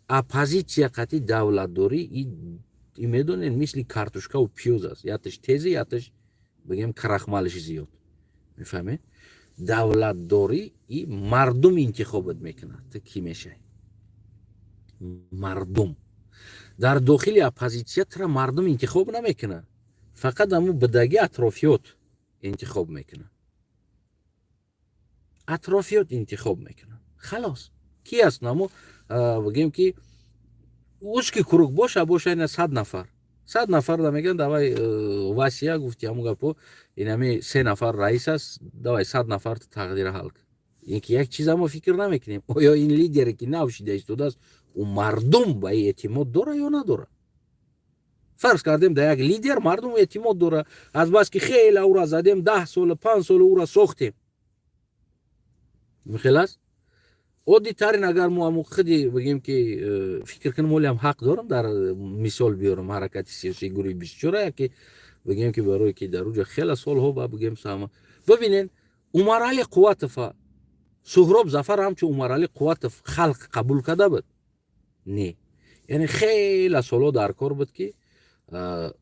Speaker 1: оппозитсия қатъи давлатдорӣ и медонед мисли картошкаву пиёз аст. яташ теза, яташ бигем крахмалиш зиёд. мефаҳмед? давлатдорӣ и мардум интихобот мекунад. ту кӣ мешавӣ? мардум. дар дохили оппозитсия тра мардум интихоб намекунад. фақат ҳамо бидаги атрофиёт интихоб мекунад. атрофиёт интихоб мекунад. халос. ки аст намо бигем ки узки круг боша ина 100 нафар. 100 нафар да меган давай васия гуфти ҳамун гапо инами 3 нафар раис аст, давай 100 нафар тақдира ҳал кун. ин ки як чиза мо фикр намекунем. оё ин лидере ки навшида истодааст ӯ мардум ба эътимод дора ё надора? фарз кардем да як лидер мардум эътимод дора, азбаски хеле ӯра задем, 10 сола 5 сола ӯра сохтем. михелас оддитарин агар мо ҳамун худи бигем ки фикр кунем олиам ҳақ дорам дар мисол биёрам ҳаракати сиёсии гурӯҳи 24 ки бигем ки барое ки дар уҷа хеле солҳо ба бигем сама бибинен Умарали Қувватова Суҳроб Зафар ҳамчун Умарали Қувватов халқ қабул карда буд? Не. яъне хеле солҳо дар кор буд ки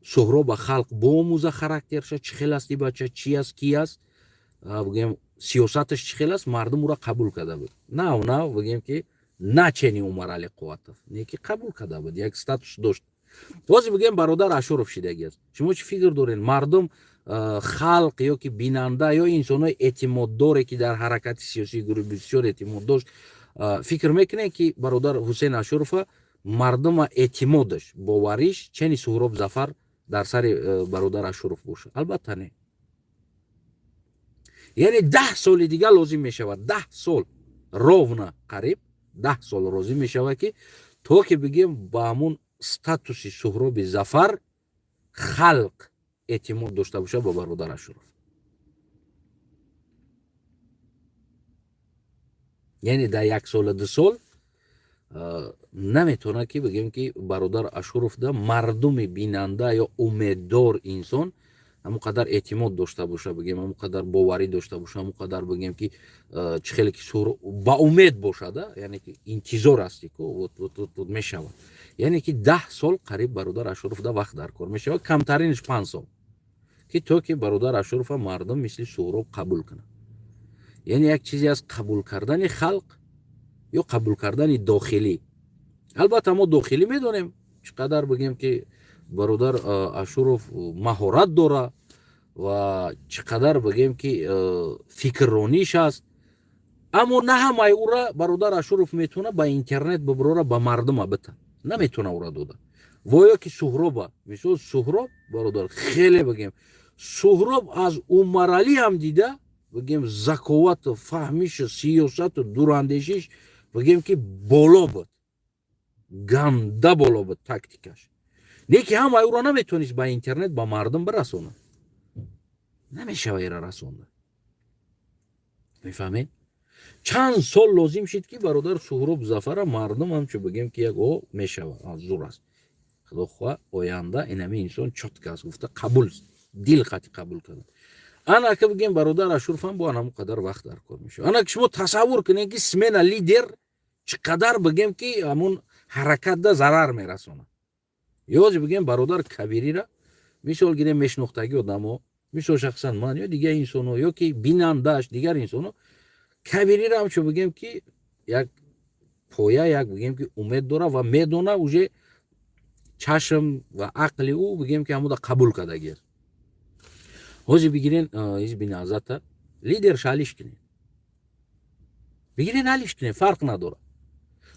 Speaker 1: Суҳроб ба халқ боомӯза характерша, чӣ хел асти бача, чӣ аст, кӣ аст, бигем сиёсаташ чӣ хел аст, мардум ӯра қабул карда буд. нав бигем ки начени Умарали Қувватов не ки қабул карда буд, як статус дошт. ҳозир бигем бародар Ашуров шидаги аст. шумо чӣ фикр доред? мардум халқ ё ки бинанда ё инсонои эътимоддоре ки дар ҳаракати сиёсии гурӯҳи 24 эътимод дошт, фикр мекунед ки бародар Ҳусейн Ашурова мардума эътимод дошт, бовариш чени Суҳроб Зафар дар сари бародар Ашуров боша? албатта не. яъне 10 соли дигар лозим мешавад, 10 сол ровна қариб 10 сол лозим мешавад ки то ки бигем ба ҳамун статуси Суҳроби Зафар халқ эътимод дошта боша ба бародар Ашуров. яъне дар 1 сола 2 сол наметавонад ки бигем ки бародар Ашуров да мардуми бинанда ё умеддор инсон ҳамон қадар эътимод дошта боша, бигем ҳамон қадар боварӣ дошта боша, ҳамон қадар бигем ки чӣ хеле ки ба умед боша, да, яъне ки интизор асти ку вот мешавад. яъне ки 10 сол қариб бародар Ашуров да вақт дар кор мешавад, камтаринаш 5 сол ки то ки бародар Ашурова мардум мисли Суҳроб қабул кунад. яъне як чизе аст қабул кардани халқ ё қабул кардани дохилӣ. албатта мо дохилӣ медонем чӣ қадар бигем ки бародар Ашуров маҳорат дора ва чӣ қадар бигем ки фикррониш аст, аммо на ҳамаи ӯра бародар Ашуров метавона ба интернет биброра ба мардума бита, наметавона ӯра дода. воё ки Суҳроба, мисол Суҳроб бародар хеле бигем Суҳроб аз Умарали ҳам дида бигем заковату фаҳмишу сиёсату дурандешиш бигем ки боло буд, ганда боло буд тактикаш. не ки ҳамаи ӯро наметавонист ба интернет ба мардум бирасонад, намешава эра расонда. мефаҳмед? чанд сол лозим шид ки бародар Суҳроб Зафара мардум ҳамчун бигем ки як мешава, зур аст. худохоҳ оянда инами инсон чотка аст, гуфта қабул, дил қатъи қабул карда. ана ки бигем бародар Ашуров ҳам бо ҳамон қадар вақт дар кор мешавад. ана ки шумо тасаввур кунед ки смена лидер чӣ қадар бигем ки ҳамон ҳаракатда зарар мерасонад. ё бигем бародар кабирира мисол гирем мешнохтаги одамо мисол шахсан ман ё дигар инсоно ё ки бинандаш дигар инсоно кабирира ҳамчо бигем ки як поя як бигем ки умед дора ва медона уже чашм ва ақли ӯ бигем ки ҳамуда қабул кардагир ҳозир бигирен ҳизби наҳзата лидерш ҳалиш кунед бигирен ҳалиш кунед фарқ надорад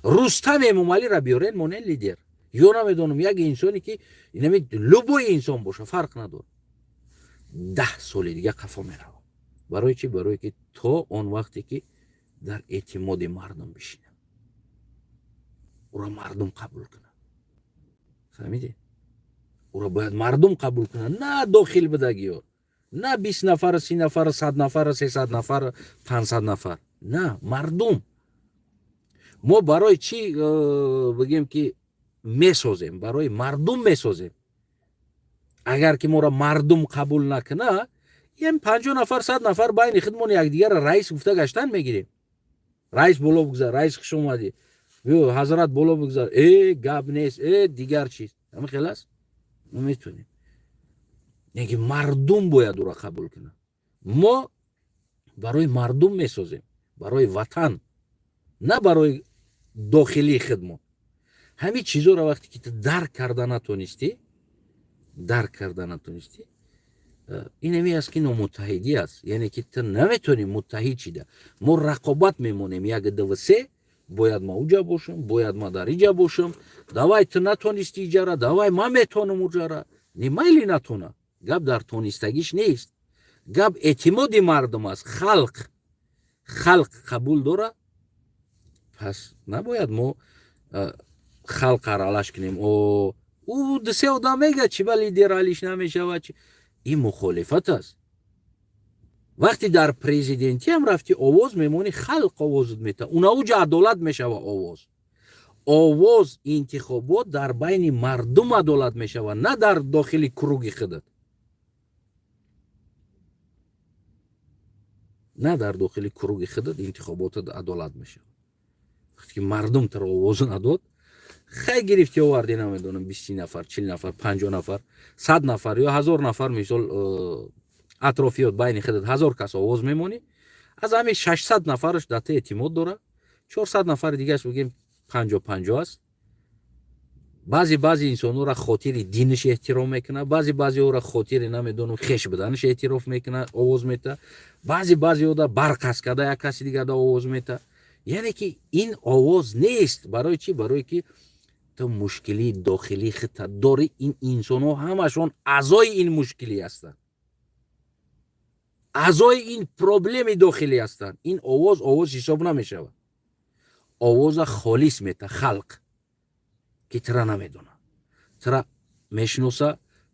Speaker 1: рустам эмомалиро биёрен монен лидер ё намедонам як инсоне ки любой инсон боша фарқ надорад 10 соли дига қафо меравад барои чӣ барое ки то он вақте ки дар эътимоди мардум бишинад уро мардум қабул кунад фаҳмиде уро бояд мардум қабул кунад на дохил бидагиё на 20 нафар 30 нафар 100 нафар 300 нафар 500 нафар на мардум мо барои чӣ бигем ки месозем барои мардум месозем агар ки моро мардум қабул накуна ям 50 нафар 100 нафар байни хидмони якдигарро раис гуфта гаштан мегирем раис боло бигзар раис хуш омадӣ ё ҳазрат боло бигзар гап нест дигар чиз ҳама хелас метонем яки мардум бояд уро қабул кунад мо барои мардум месозем барои ватан на барои дохилии хидмат ҳамин чизоро вақте ки ту дарк карда натонистӣ инами аст ки номуттаҳидӣ аст яъне ки ту наметонӣ муттаҳид шида мо рақобат мемонем як дв-се бояд ма уҷа бошам бояд ма дар иҷа бошам давай ту натонистӣ иҷара давай ман метонам уҷара не майли натона гап дар тонистагиш нест гап эътимоди мардум аст халқ қабул дора пас набояд мо халқро аралаш кунем ӯ дусе одам мегӯяд чӣ ба лидер ҳалиш намешавад ин мухолифат аст вақте дар президентӣ ҳам рафти овоз мемонӣ халқ овозут метавад унауҷа адолат мешава овоз интихобот дар байни мардум адолат мешавад на дар дохили круги худат на дар дохили круги худат интихоботат адолат мешавад вақте ки мардум туро овоз надод хай гирифти оварди намедонам 20 нафар 40 нафар 50 нафар 100 нафар ё 1000 нафар мисол атрофиёт байни худат 1000 кас овоз мемонӣ аз ҳамин 600 нафараш дар ту эътимод дора 400 нафари дигараш бигем 50 аст баъзи инсонора хотири диниш эҳтиром мекунад баъзиора хотири намедонам хеш буданаш эътироф мекунад овоз мета баъзиода барқас карда як каси дигарда овоз мета яъне ки ин овоз нест барои чӣ барое ки ту мушкилии дохилии худта дори ин инсонҳо ҳамашон аъзои ин мушкилӣ ҳастанд аъзои ин проблеми дохилӣ ҳастанд ин овоз ҳисоб намешавад овоза холис мета халқ ки тура намедона тура мешиноса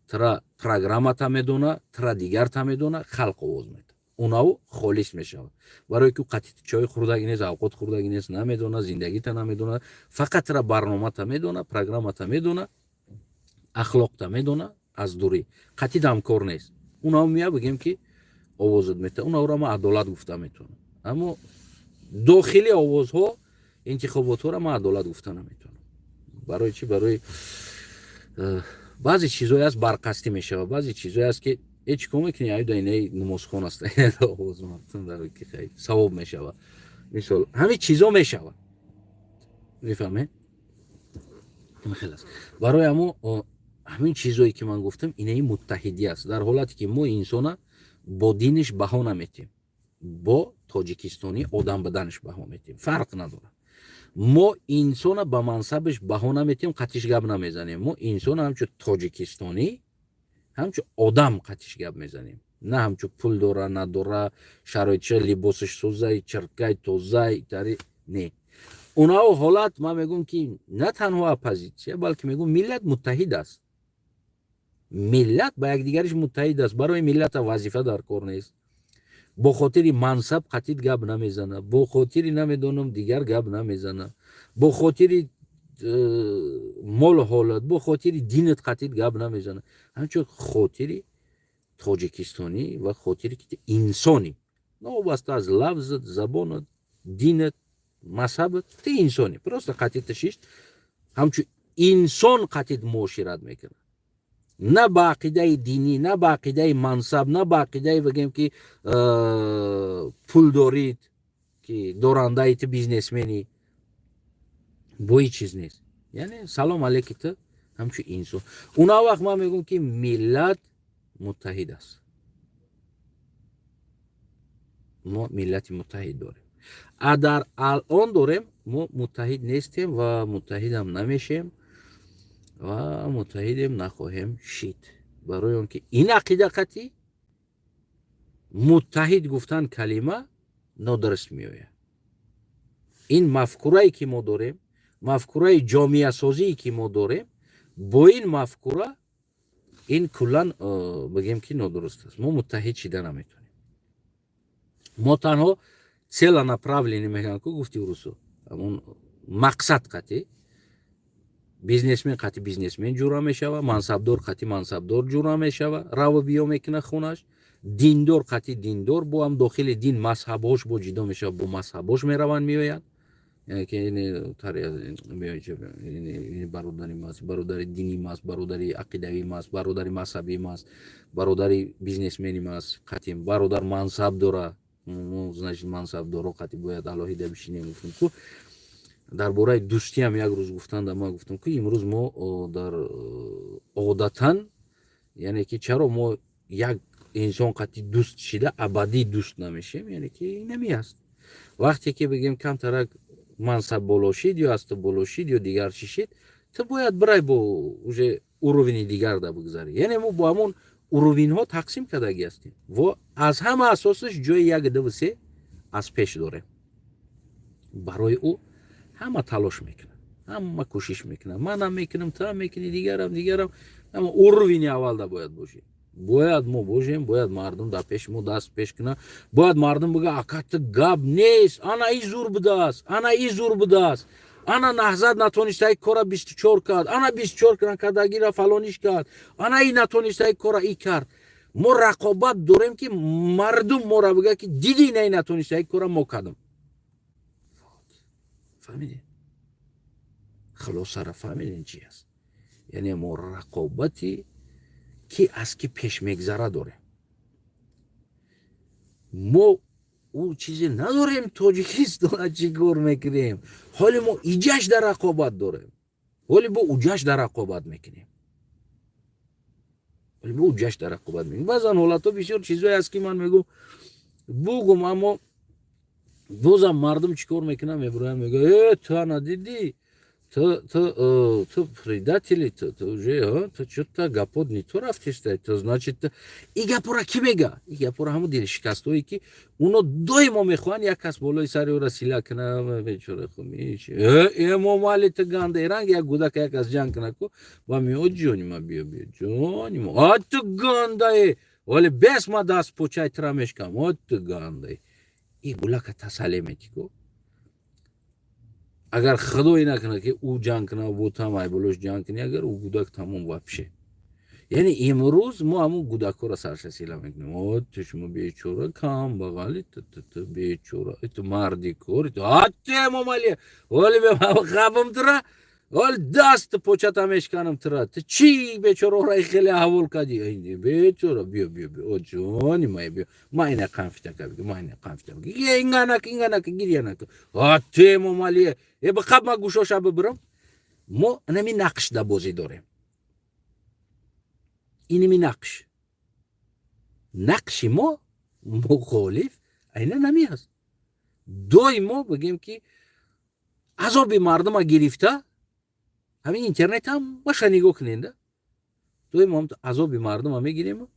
Speaker 1: тура программата медона тура дигарта медона халқ овоз мета унав холис мешавад барое ки қати чой хӯрдаги нест авқот хӯрдаги нест намедона зиндагита намедона фақат тура барномата медона программата медона ахлоқта медона аз дурӣ қати дамкор нест унав мия бигем ки овозат мета унавро ма адолат гуфта метавонам аммо дохили овозҳо интихоботҳоро ма адолат гуфта наметавонам барои чӣ барои баъзе чизҳое аст барқастӣ мешавад баъзе чизҳое аст ки ҳеҷ ком мекунӣ аюда инаи намозхон аст савоб мешавад мисол ҳамин чизҳо мешавад мефаҳмед барои аммо ҳамин чизҳое ки ман гуфтам инаи муттаҳидӣ аст дар ҳолате ки мо инсона бо диниш баҳо наметем бо тоҷикистонӣ одам буданаш баҳо метем фарқ надорад мо инсона ба мансабиш баҳо наметем қатиш гап намезанем мо инсона ҳамчун тоҷикистонӣ ҳамчун одам қатиш гап мезанем на ҳамчун пул дора надора шароитша либосиш сӯзай чирткай тозай тари не унао ҳолат ман мегӯм ки на танҳо оппозитсия балки мегӯм миллат муттаҳид аст миллат ба якдигариш муттаҳид аст барои миллата вазифа дар кор нест бо хотири мансаб қатит гап намезана бо хотири намедонам дигар гап намезана бо хотири мол ҳолат бо хотири динат қатит гап намезана ҳамчун хотири тоҷикистонӣ ва хотири ки инсонӣ новобаста аз лафзат забонат динат мазҳабат ти инсонӣ просто қатиташиш ҳамчун инсон қатид муошират мекунад. نه با عقیده دینی، نه با عقیده منصب، نه با عقیده بگیم که پول دارید که دارنده ایت بیزنسمنی، با هیچ چیز نیست. یعنی سلام علیکی تو همچون انسان. اونا وقت ما میگم که ملت متحد است. ما ملت متحد داریم. در الان داریم ما متحد نیستیم و متحد هم نمیشیم و متحدیم نخواهیم شید. برای اون که این عقیده قطعی متحد گفتن کلمه نادرست میآید. این مفکوره که ما داریم، مفکوره جامعه سازی که ما داریم، با این مفکوره این کلان بگیم که نادرست است. ما متحد شده نمیتونیم. ما تنها цела направление میگن که گفتی روسو همون مقصد قطعی بیزنسمن قطعی بیزنسمن جورا میشوه، منصبدار قطعی منصبدار جورا میشوه، رو بیا میکنه خونش، دیندار قطعی دیندار با هم داخل دین مذهباش با جدا میشه، با مذهباش میروند میآید. یعنی که این طریق میایچه این برادری ماست، برادری دینی ماست، برادری عقیدوی ماست، برادری مذهبی ماست، برادری بیزنسمنی ماست، قطعی برادر منصب داره. значит منصب داره قطعی باید علاهیده بشینیم. گفتم که در باره دوستی هم یک روز گفتند، ما گفتم که امروز ما در عادتاً یعنی که چرا ما یک انسان قطعی دوست شده ابدی دوست نمیشیم، یعنی که این نمی است. وقتی که بگیم کم ترک منصب بالا شید یا است بالا شید یا دیگر چی شید، تو باید برای با اوروین دیگر دا بگذاری. یعنی ما با همون اوروین ها تقسیم کردگی هستیم و از همه اساسش جای یک دو سه از پیش داره. برای او همه تلاش میکنن، همه کوشش میکنن. من هم میکنم، تو هم میکنی، دیگرم اما اوروین اول دا باید باشیم. باید ما باشیم، باید مردم در پیش ما دست پیش کنه، باید مردم بگه اکات گاب نیست، انا ای زور بوده است، انا ای زور بوده است، انا نهضت نتونسته ای کارا 24 کرد، انا 24 کردگی را فلانیش کرد، انا ای نتونسته ای کارا ای کرد. ما رقابت داریم که مردم ما را بگه که دیدی نه نتونسته ای کارا ما کردم. فهمیدین؟ خلاص را فهمیدین چی است؟ یعنی ما رقابتی که از که پیش میگذره داره. ما او چیزی نداریم تاجیکستان چی کار میکنیم، حالی ما ایجاش در رقابت داریم، حالی با اوجاش در رقابت میکنیم، حالی با اوجاش در رقابت میکنیم. بعضا حالتا بسیار چیزایی هست که من میگم بگم، اما بازم مردم چی کار میکنم میبرایم میگه تو ندیدی، تو предатели, то уже, то что-то гапод не то рафтистай, то значит, и гапора ки мега, и гапора ҳамун дилшикастои ки уно доимо мехоҳанд як кас болои сари ӯра сила кана, бечора хумиш, эмомали то ганда ранг як гудака як кас ҷанг кана ку, ва меҳо ҷонима бия ҷонима, а ту гандае, вале бес ма даст почай тра мешкам, а ту гандае, и гулака тасалле мети ку. اگر خدایی نکنه که او جنگ کنه و تو هم ایبالوش جنگ کنی، اگر او گودک تمام وپشه. یعنی امروز ما همون گودک ها را سرشسیله میکنیم. تو شما بیچوره کام بغالی تو بیچوره تو مردی کاری تو حتی ممالیه ولی به خوابم تره ولی دست پوچت همش کنم تره تو چی بیچوره رای خیلی حوال کدی بیچوره بیا او جانی مای بیا ما اینه قنفته که ما اینه قنفته که اینگه نک گیریه نک حتی ممالیه به خواب ما گوشاشا ببرم. ما نمی نقش دا بازی داریم. اینمی نقش ما مخالف اینه نمی هست. دوی ما بگیم که عذاب مردم ها گرفته همین اینترنت هم باشه نگاه کننده. دوی ما هم عذاب مردم ها میگیریم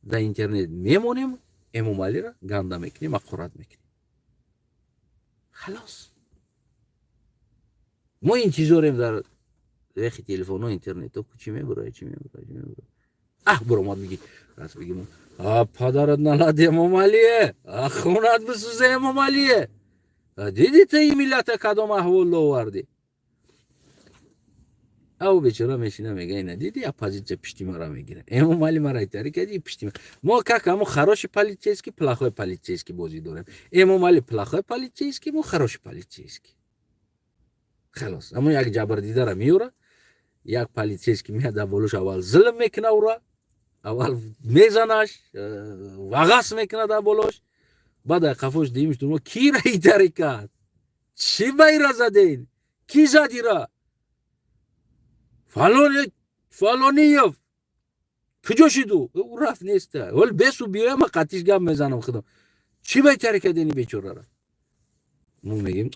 Speaker 1: در اینترنت میمونیم امومالی را گنده میکنیم اقرات میکنیم. خلاص ما این چیزا ریم در رخی تلفن و اینترنت ها چی میبره برو ما میگی راست بگیم پدرت نلاد امومالیه خونت بسوزه امومالیه دیدی تا این ملت کدام احوال آوردی. او بیچاره میشینه میگه اینه دیدی اپوزیسیا پشتی ما را میگیره امومالی ما را ایتاری کردی پشتی ما که همون خراش پالیتسکی پلاخوی پالیتسکی بازی داریم. امومالی پلاخوی پالیتسکی مو خراش پالیتسکی. خلاص اما یک جبر دیده را میوره یک полицейский میاد اولش اول ظلم میکنه او را اول میزنش وغص میکنه در بالش بعد قفاش دیمش دونو کی را ایتاری کرد چی بای را زدین کی زدی را فلانیف کجا شدو او رفت نیسته ولی بسو بیایم ما قطیش گم میزنم خودم چی بای تاری کردینی بیچاره را ما میگیم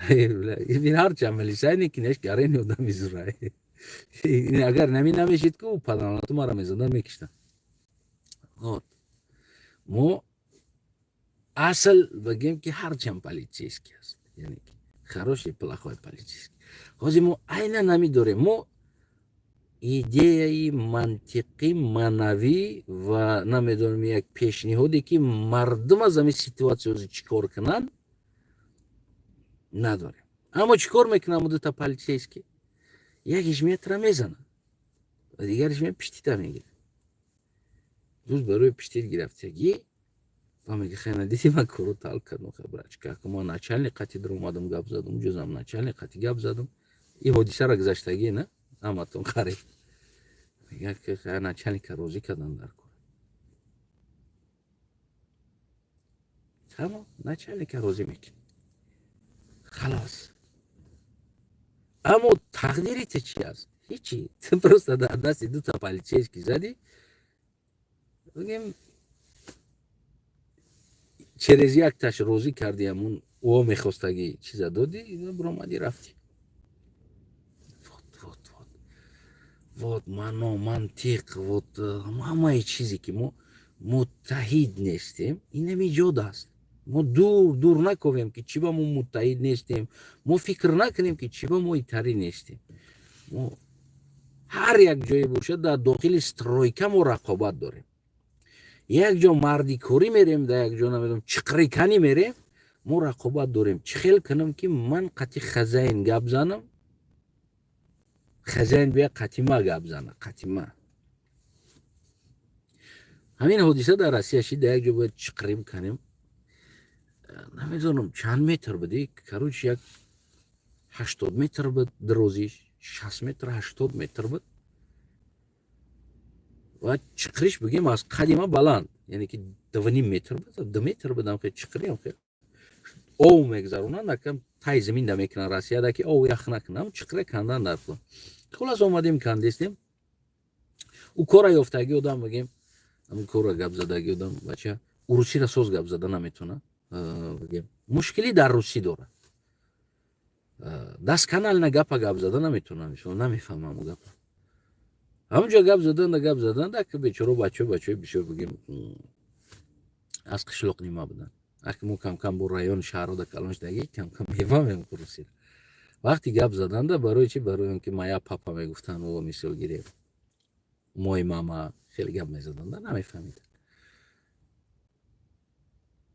Speaker 1: این هر چه عملی سعی کنیش گره نیوده میزرای اگر نمیشید که او پدراناتو ما را میزدن میکشتن ما اصل بگیم که هر چند полицейский است یعنی хороший плохой полицейский حاجی ما عینا نمیداریم ما ایده منطقی معنوی و نمیدونم یک پیشنهادی که مردم از همین سیتواسیون چیکار کنن نداریم اما چیکار میکنن دو تا полицейский یکیش میاد را میزنه و دیگرش میاد پشتیتا میگیره روز برای پشتید گرفتگی و میگه خیلی دیدی من کارو تال کردم خبرش که ما начальник катедр اومدم گپ زدم جزم начальник کتی گپ زدم این حادثه را گذشتگی نه اما تون خرید میگه که начальник روزی کردن در کار تمام начальник روزی میکنه خلاص اما تقدیرت چی است هیچی تو просто در دست دو تا полицейский زدی بگیم через یک تاش روزی کردی همون او میخواستگی چیزا دادی برامدی رفتی вот منطق вот همه چیزی که ما متحد نیستیم این نمیجاد است ما دور نکنیم که چی با ما متحد نیستیم ما فکر نکنیم که چی با ما ایتاری نیستیم ما هر یک جایی باشه در داخل سترویکا ما رقابت داریم یک جا مردی کوری میریم در یک جا نمیدونم چقری کنی میریم ما رقابت داریم چه خیل کنم که من قطی خزین گپ زنم خزین بیا قطی ما گپ زنم قطی ما همین حادثه در روسیه شد در یک جا باید چقری کنیم نمیدونم چند متر بده کروچ یک 80 متر بود درازیش 60 متر 80 متر بود و چقریش بگیم از قدیمه بلند یعنی که 2.5 متر بود 2 متر بودم که چقری هم خیلی او میگذارونن نکم تای زمین دا میکنن روسیه دا که او یخ نکنم چقری کندن در پلان خلاص اومدیم کندیستیم او کار یافتگی آدم بگیم همون کار گپ زدگی آدم بچه او روسی را سوز گپ زده نمیتونه بگیم مشکلی در روسی داره دست کانال نه گپ زده نمیتونه نمیفهمم گپ همونجا گپ زدن که بیچاره بچه بشه بگیم از قشلوق نیما بودن اگه مو کم بر رایون شهر دا کلانش دیگه کم میفهمم روسی وقتی گپ زدن ده برای چی برای اینکه مایا پاپا میگفتن و مثال گیری موی ماما خیلی گپ میزدن ده نمیفهمید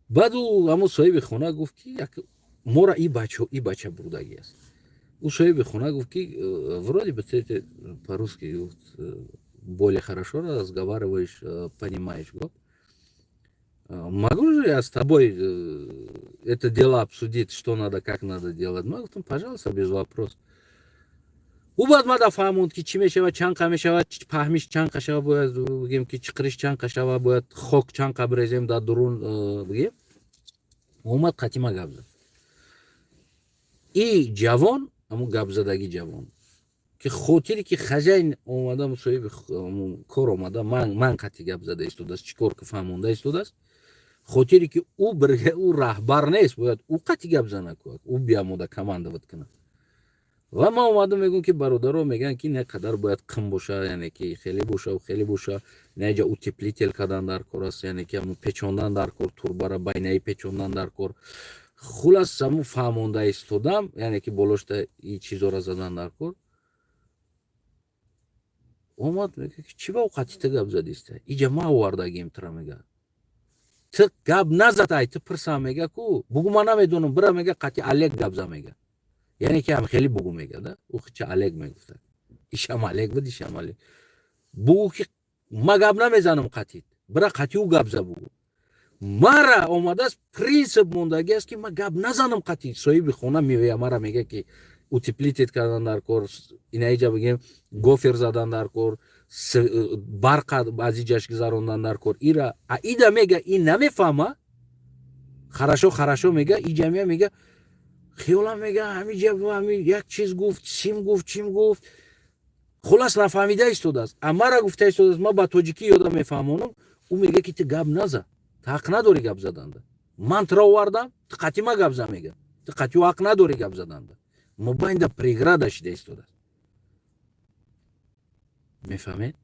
Speaker 1: بعد او همون صاحب خونه گفت که یک مورا ای بچه برودگی است у صاحب خونه گفت که вроде бы ты по-русски более хорошо разговариваешь, понимаешь, год. Могу же я с тобой это дело обсудить, что надо, как надо делать? Ну, пожалуйста, без вопросов. او بعد ما فهموند که چی میشه چند قمه شود فهمیش چند قشه باید بگیم که چقریش چند قشه باید خوک چند قبرزیم در درون بگیم اومد قطیمه گپ زد ای جوان همون گپ زدگی جوان که خاطری که خزین اومده مصاحب کار اومده من قطی گپ زده استود است چیکار که فهمونده استود است خاطری که او رهبر نیست باید او قطی گپ زنه که او بیاموده کمانده بود کنه و ما اومدم میگم که برادرها میگن که نه قدر باید کم باشه یعنی که خیلی باشه نه جا утеплитель کردن در کار است یعنی که همون پیچوندن در کار توربه بینه پیچوندن در کار خلاص همون فهمونده استودم یعنی که بالاشت این چیزا را زدن در کار اومد میگه که چی با اوقاتی تا گپ زدیسته اینجا ما آوردگیم ترا میگه تو گپ نزد تو پرسا میگه کو بگو ما نمیدونم برا میگه قطی علیک گپ زد میگه یعنی که هم خیلی بگو میگه ده او چه علیک میگفته ایشم علیک بود ایشم علیک بگو که ما گپ نمیزنم قطیت برا قطی او گپ زد بگو مرا اومده است پرینسپ موندگی است که ما گپ نزنم قطی صاحب خونه میوه مرا میگه که утеплитель кардан дар кор, инаиҷа бигем гофер задан дар кор, барқ аз иҷаш гузарондан дар кор. Ира ида мега ин намефаҳма, харашо мега, иҷамия мега хиёлам мега ҳамиҷа ҳамин як чиз гуфт, чим гуфт. Хулас нафаҳмида истодааст. Мара гуфта истодааст, ман ба тоҷикӣ ёдам мефаҳмонам. Ӯ мега ки ту гап наза, ту ҳақ надорӣ гап заданда. Ман туро овардам, ту қатъи ма гап за мега. Ту қатъи ҳақ надорӣ гап заданда. Мобайнда преграда шида истодааст. Мефаҳмед?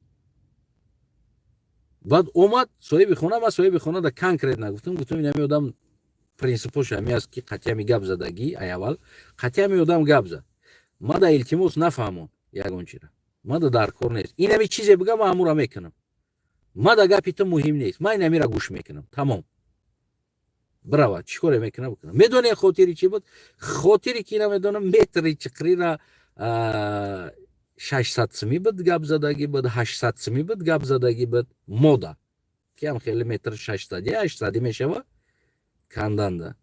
Speaker 1: Баъд омад соҳиби хона, ман соҳиби хонада конкретно гуфтам, ин одам принсипош ҳами аст ки қатъи ҳами гап задагӣ айаввал қатъи ҳами одам гап зад. Мада илтимос нафаҳмон ягон чира. Мада дар кор нест. Ин ҳами чизе бига ман ҳамура мекунам. Мада гапи ту муҳим нест. Ман ин ҳамира гӯш мекунам. Тамом. Брава, чӣ коре мекунам бикунам. Медонед хотири чӣ буд? Хотири ки намедонам метри чиқрира 600 сими буд гап задагӣ буд, 800 сими буд гап задагӣ буд. Мода. Ки ҳам хеле метр 600 800 мешава канданда.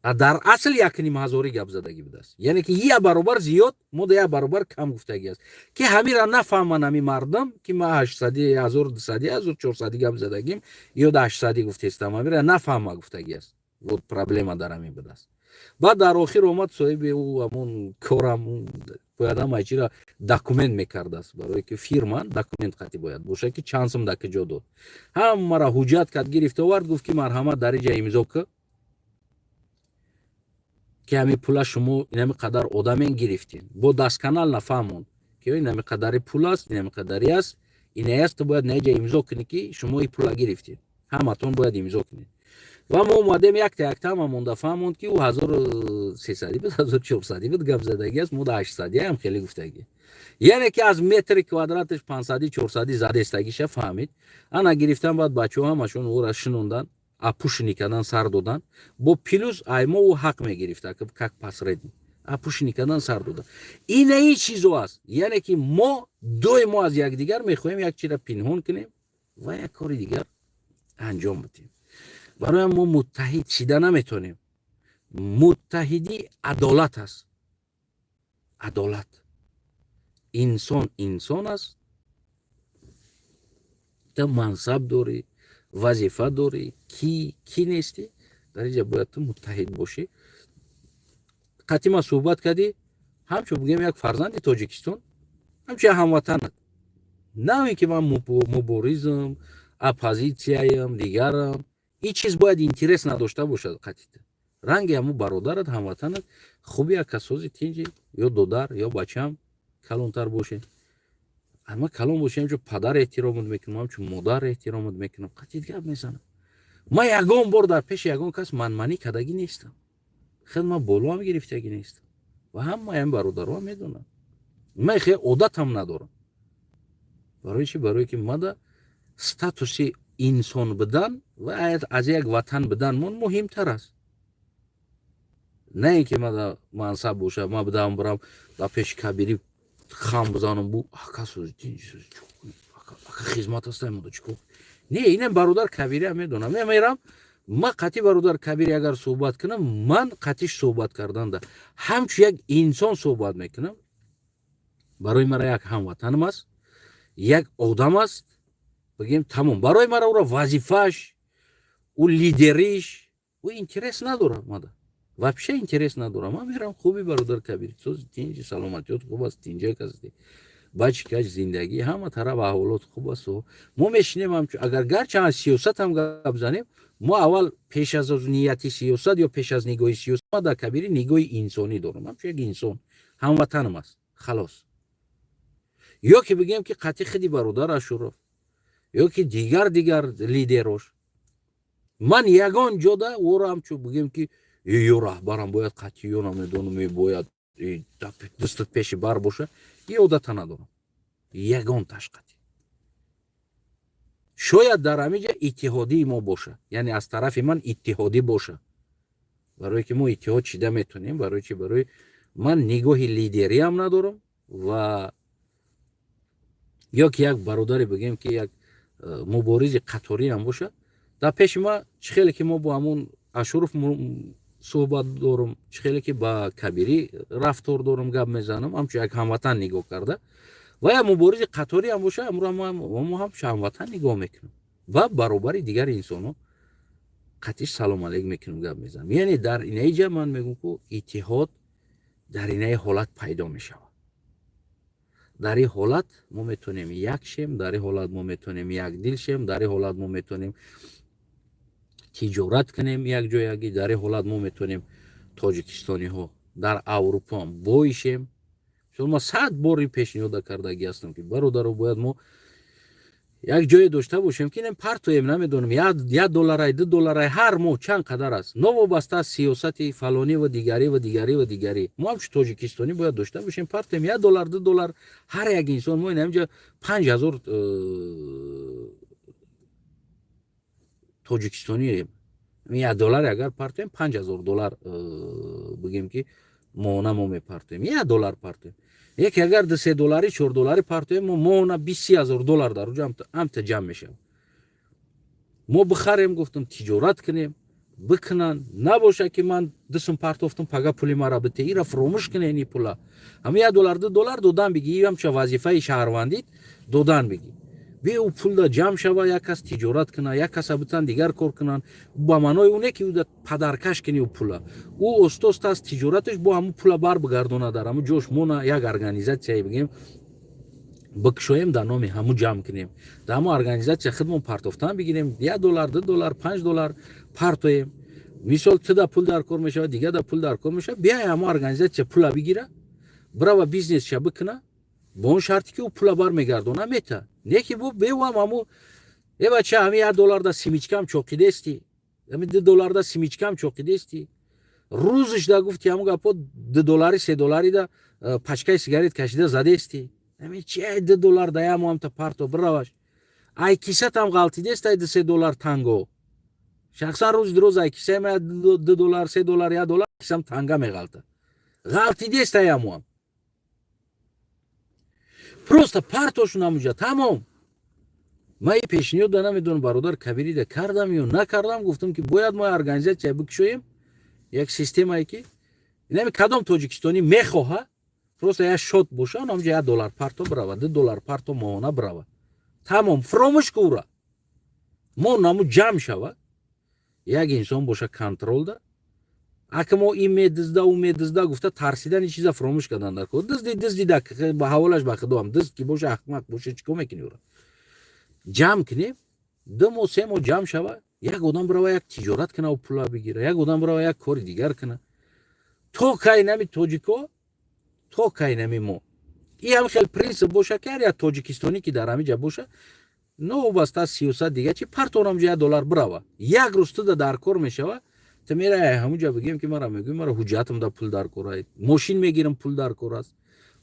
Speaker 1: Дар асл 1500 гап задагӣ будааст. Яъне ки як баробар зиёд, мода як баробар кам гуфтагӣ аст. Ки ҳамира нафаҳман ҳами мардам ки ма 800 1200 1400 гап задагим ё 800 гуфтестам, ҳамира нафаҳма гуфтагӣ аст. Вот проблема дар ҳамин будааст. Баъд дар охир омад соҳиби ӯ ҳамон корам бояд ҳамаи чиро документ мекардааст. Барое ки фирман документ қатъи бояд боша ки чанд сум даки ҷо дод. Ҳамара ҳуҷҷат кард, гирифт овард, гуфт ки марҳамат дар иҷа имзо кӣ ки ҳами пула шумо инами қадар одамен гирифтин. Бо дастканал нафаҳмон ки инами қадари пул аст, инами қадари аст, инаи аст, ту бояд наиҷа имзо кунӣ ки шумо ин пула гирифтин. Ҳаматон бояд имзо кунед. Ва мо омадем яктама монда фаҳмонд ки ӯ 1300 буд, 1400 буд гап задагӣ аст, мо 800 ҳам хеле гуфтагӣ. Яъне ки аз метри квадраташ 500 400 задестагиша фаҳмид. Ана гирифтан баъд бачаҳо ҳамашон ӯра шинондан, пушини кардан, сар додан. Бо плюс аймо ӯ ҳақ мегирифта как посредник. Пушини кардан, сар додан. Инаи чизо аст. Яъне ки мо доимо аз якдигар мехоҳем як чиро пинҳон кунем ва як кори дигар анҷом бидем. барои мо муттаҳид шида наметонем. Муттаҳидӣ адолат аст. Адолат. Инсон аст. Ту мансаб дорӣ, вазифа дорӣ, ки нестӣ, дар инҷа бояд ту муттаҳид бошӣ. қатъи ман суҳбат кардӣ, ҳамчун бигем як фарзанди Тоҷикистон, ҳамчун як ҳамватанат. На ин ки ман муборизам, оппозитсияям, дигарам. ин чиз бояд интерес надошта бошад қатъи ту. ранги ҳамун бародарат, ҳамватанат, хуби як касози тинҷи, ё додар, ё бачам калонтар боше. Ман калон бошам, ҳамчун падар эҳтиромат мекунам, ҳамчун модар эҳтиромат мекунам. қатъи гап мезанам. Ман ягон бор дар пеши ягон кас манманӣ кардагӣ нестам. хел ман болоам гирифтагӣ нестам. ва ҳамаям бародарам медонам. Ман хел одатам надорам. барои чӣ? Барое ки мада статуси инсон будан ва аз як ватан будан мон муҳимтар аст. Не ин ки мада мансаб боша, ман будам барам дар пеши кабирӣ хам бизанам, бу касози тинҷ хизмат астам мода чӣ кор. Не, инам бародар кабирӣ медонам. Мемерам ман қатъи бародар кабирӣ агар суҳбат кунам, ман қатъиш суҳбат карданда ҳамчун як инсон суҳбат мекунам. барои мара як ҳамватанам аст, як одам аст. бигем тамом. барои мара ӯра вазифааш, ӯ лидериш, ӯ интерес надорад. мада вообще интерес надорам. ман мерам хуби бародар кабир, сози тинҷи, саломатиёт хуб аст, тинҷак асти, бачи кач зиндагӣ, ҳама тараф аҳволот хуб асту. мо мешинем ҳамчун агар гарчанд аз сиёсат ҳам гап занем, мо аввал пеш аз нияти сиёсат ё пеш аз нигоҳи сиёсат, ма дар кабирӣ нигоҳи инсонӣ дорам. ҳамчун як инсон ҳамватанам аст. халос. ё ки бигем ки қатъи худи бародарашро ё ки дигар лидерош. ман ягон ҷода ӯро ҳамчун бигем ки ё раҳбарам бояд қатъи ё намедонам бояд дастат пеши бар боша, ин одата надорам. ягон ташқати. шояд дар ҳаминҷа иттиҳодии мо боша, яъне аз тарафи ман иттиҳодӣ боша. барое ки мо иттиҳод шида метонем. барои чи? барои ман нигоҳи лидериам надорам ва ё ки як бародаре бигем ки як муборизи қатори ҳам боша, дар пеши ма чӣ хеле ки мо бо ҳамон Ашуров суҳбат дорум чӣ хеле ки ба кабирӣ рафтор дорум гап мезанам ҳамчун як ҳамватан нигоҳ карда ва як муборизи қаторӣ ҳам боша амро мо ҳам ҳамватан нигоҳ мекунем ва баробари дигари инсонҳо қатъи салом алейк мекунем гап мезанем. яъне дар инаи ҷа ман мегӯям ки иттиҳод дар инаи ҳолат пайдо мешавад. дар ин ҳолат мо метавонем як шем, дар ин ҳолат мо метавонем як дил шем, дар ин ҳолат мо метавонем тиҷорат кунем якҷоягӣ, дар ин ҳолат мо метавонем тоҷикистониҳо дар аврупо ҳам боишем. ма 100 бори пешниҳода кардагӣ ҳастам ки бародаро бояд мо як ҷое дошта бошем ки партоем намедонам $1 $2 ҳар моҳ чанд қадар аст новобаста аз сиёсати фалонӣ ва дигари ва дигари ва дигари мо ҳамчун тоҷикистонӣ бояд дошта бошем партоем $1 $2 ҳар як инсон мо инамҷа 5000 тоҷикистонием $1 агар партоем $5000 бигем ки моҳона мо мепартоем $1 партоем яке агар $2 $4 партоем мо моҳона $20000 дар уҷа амта ҷамъ мешавад. мо бихарем гуфтам тиҷорат кунем бикунан набоша ки ман дусум партофтам пага пули мара бите ира фуромӯш кунен ин пула ҳама $1 $2 додан биги ҳамчун вазифаи шаҳрвандит додан биги бе ӯ пулда ҷамъ шава як кас тиҷорат кунад як каса битан дигар кор кунанд ба маънои оне ки падаркаш кунӣ ӯ пула ӯ оста аз тиҷораташ бо ҳамун пула барбигардонад дар ҳамун ҷош мона як организатсияе бигем бикушоем дар номи ҳамун ҷамъ кунем дар ҳамун организатсия хидмон партофтан бигирем $1 $2 $5 партоем мисол ту да пул дар кор мешавад дигар да пул дар кор мешавад бияи ҳамун организатсия пула бигира бирава бизнесша бикуна бо он шарти ки ӯ пула бармегардона мета не ки бо беуам ҳамун бача ҳами $1 да симичкам чоқидести ҳами $2 да симичкам чоқидести рӯзиш да гуфти ҳамун гапо $2 $3 да пачкаи сигарет кашида задести ҳами чи $2 да ямо ҳамта парто бираваш ай кисатам ғалтидест ай $3 танго шахсан рӯзи дурӯз ай кисаем $2 $3 $1 кисам танга меғалта ғалтидест ай ҳамуам просто партошун ҳамуҷа тамом. ман ин пешниҳода намедонам бародар кабирида кардам ё накардам гуфтам ки бояд мо организатсия бикушоем як системае ки инами кадом тоҷикистонӣ мехоҳад просто як шод боша ҳамҷа $1 парто бирава $2 парто моҳона бирава тамом фуромӯш ку ура мо наму ҷамъ шавад як инсон боша контролда ака мо ин медизда ӯ медизда гуфта тарсидан ин чиза фуромӯш кардан дар кор дыздида ба ҳаволаш ба худоам дизд ки боша аҳмақ боша чӣ кор мекунӣ ура ҷамъ кунем 2 моҳ 3 моҳ ҷамъ шава як одам бирава як тиҷорат куна ӯ пула бигира як одам бирава як кори дигар куна то кай нами тоҷико то кай нами мо ин ҳам хел принсип боша ки ҳар як тоҷикистонӣ ки дар ҳамиҷа боша новобаста аз сиёсат дига чи партонамҷа $1 бирава як рӯз туда дар кор мешава ту мераи ҳамуҷа бигем ки мара мегӯи мара ҳуҷҷатам да пул дар кор аст мошин мегирам пул дар кор аст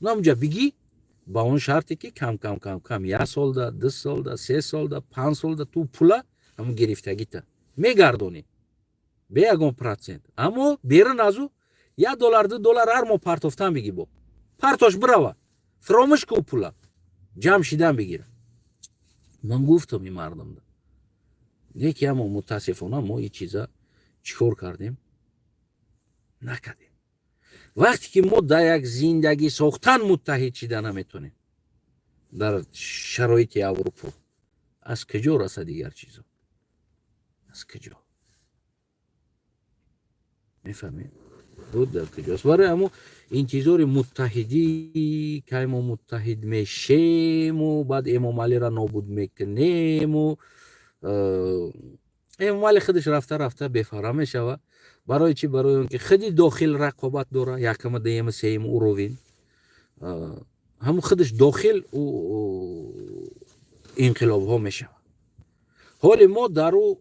Speaker 1: ҳамуҷа биги ба он шарте ки кам 1 солда 2 солда 3 солда 5 солда ту пула ҳамун гирифтагита мегардонӣ бе ягон процент аммо берун аз ӯ $1 $2 ҳар моҳ партофтан биги бо партош бирава фуромӯш ку пула ҷамъ шидан бигира ман гуфтам ин мардамда не ки аммо мутаассифона мо ин чиза чӣ кор кардем накардем вақте ки мо дар як зиндагӣ сохтан муттаҳид шида наметонем дар шароити аврупо аз куҷо раса дигар чизо аз куҷо мефаҳмед буд дар куҷост барои ҳамо интизори муттаҳидӣ кай мо муттаҳид мешему баъд эмомалиро нобуд мекунему эмомали худаш рафта рафта бефара мешава барои чӣ барои он ки худи дохил рақобат дора якама дуюма сеюма уровин ҳамун худаш дохил инқилобҳо мешава ҳоли мо дар ӯ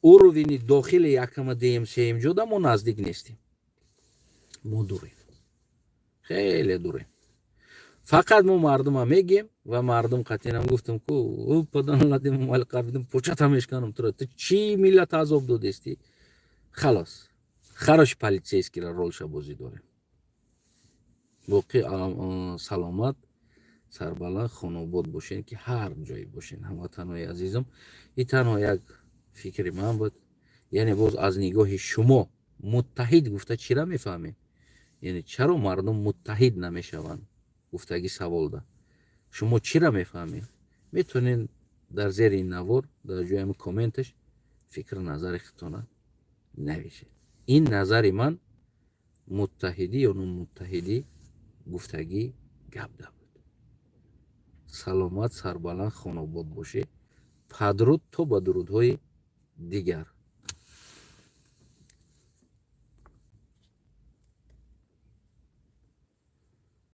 Speaker 1: уровини дохили якама дуюм сеюм ҷода мо наздик нестем мо дурем хеле дурем фақат мо мардума мегем ва мардум қатъиан гуфтам ку паданоладим мали қарбидим почата мешканам тура ту чӣ миллат азоб додестӣ халос хароши политсейскира ролша бозӣ дорем боқӣ саломат сарбаланд хонобод бошен ки ҳар ҷое бошен ҳамватанои азизам ин танҳо як фикри ман буд یعنی باز از نگاه شما متحد گفته چرا میفهمید؟ یعنی چرا مردم متحد نمیشوند؟ گفتگی سوال ده. شما چرا میفهمید؟ میتونین در زیر این نوار در جای کامنتش فکر نظر خودتون نویسید. این نظر من متحدی یا نون متحدی گفتگی گپ ده بود. سلامت سربلند خانوباد باشه. پدرود تا با درودهای دیگر.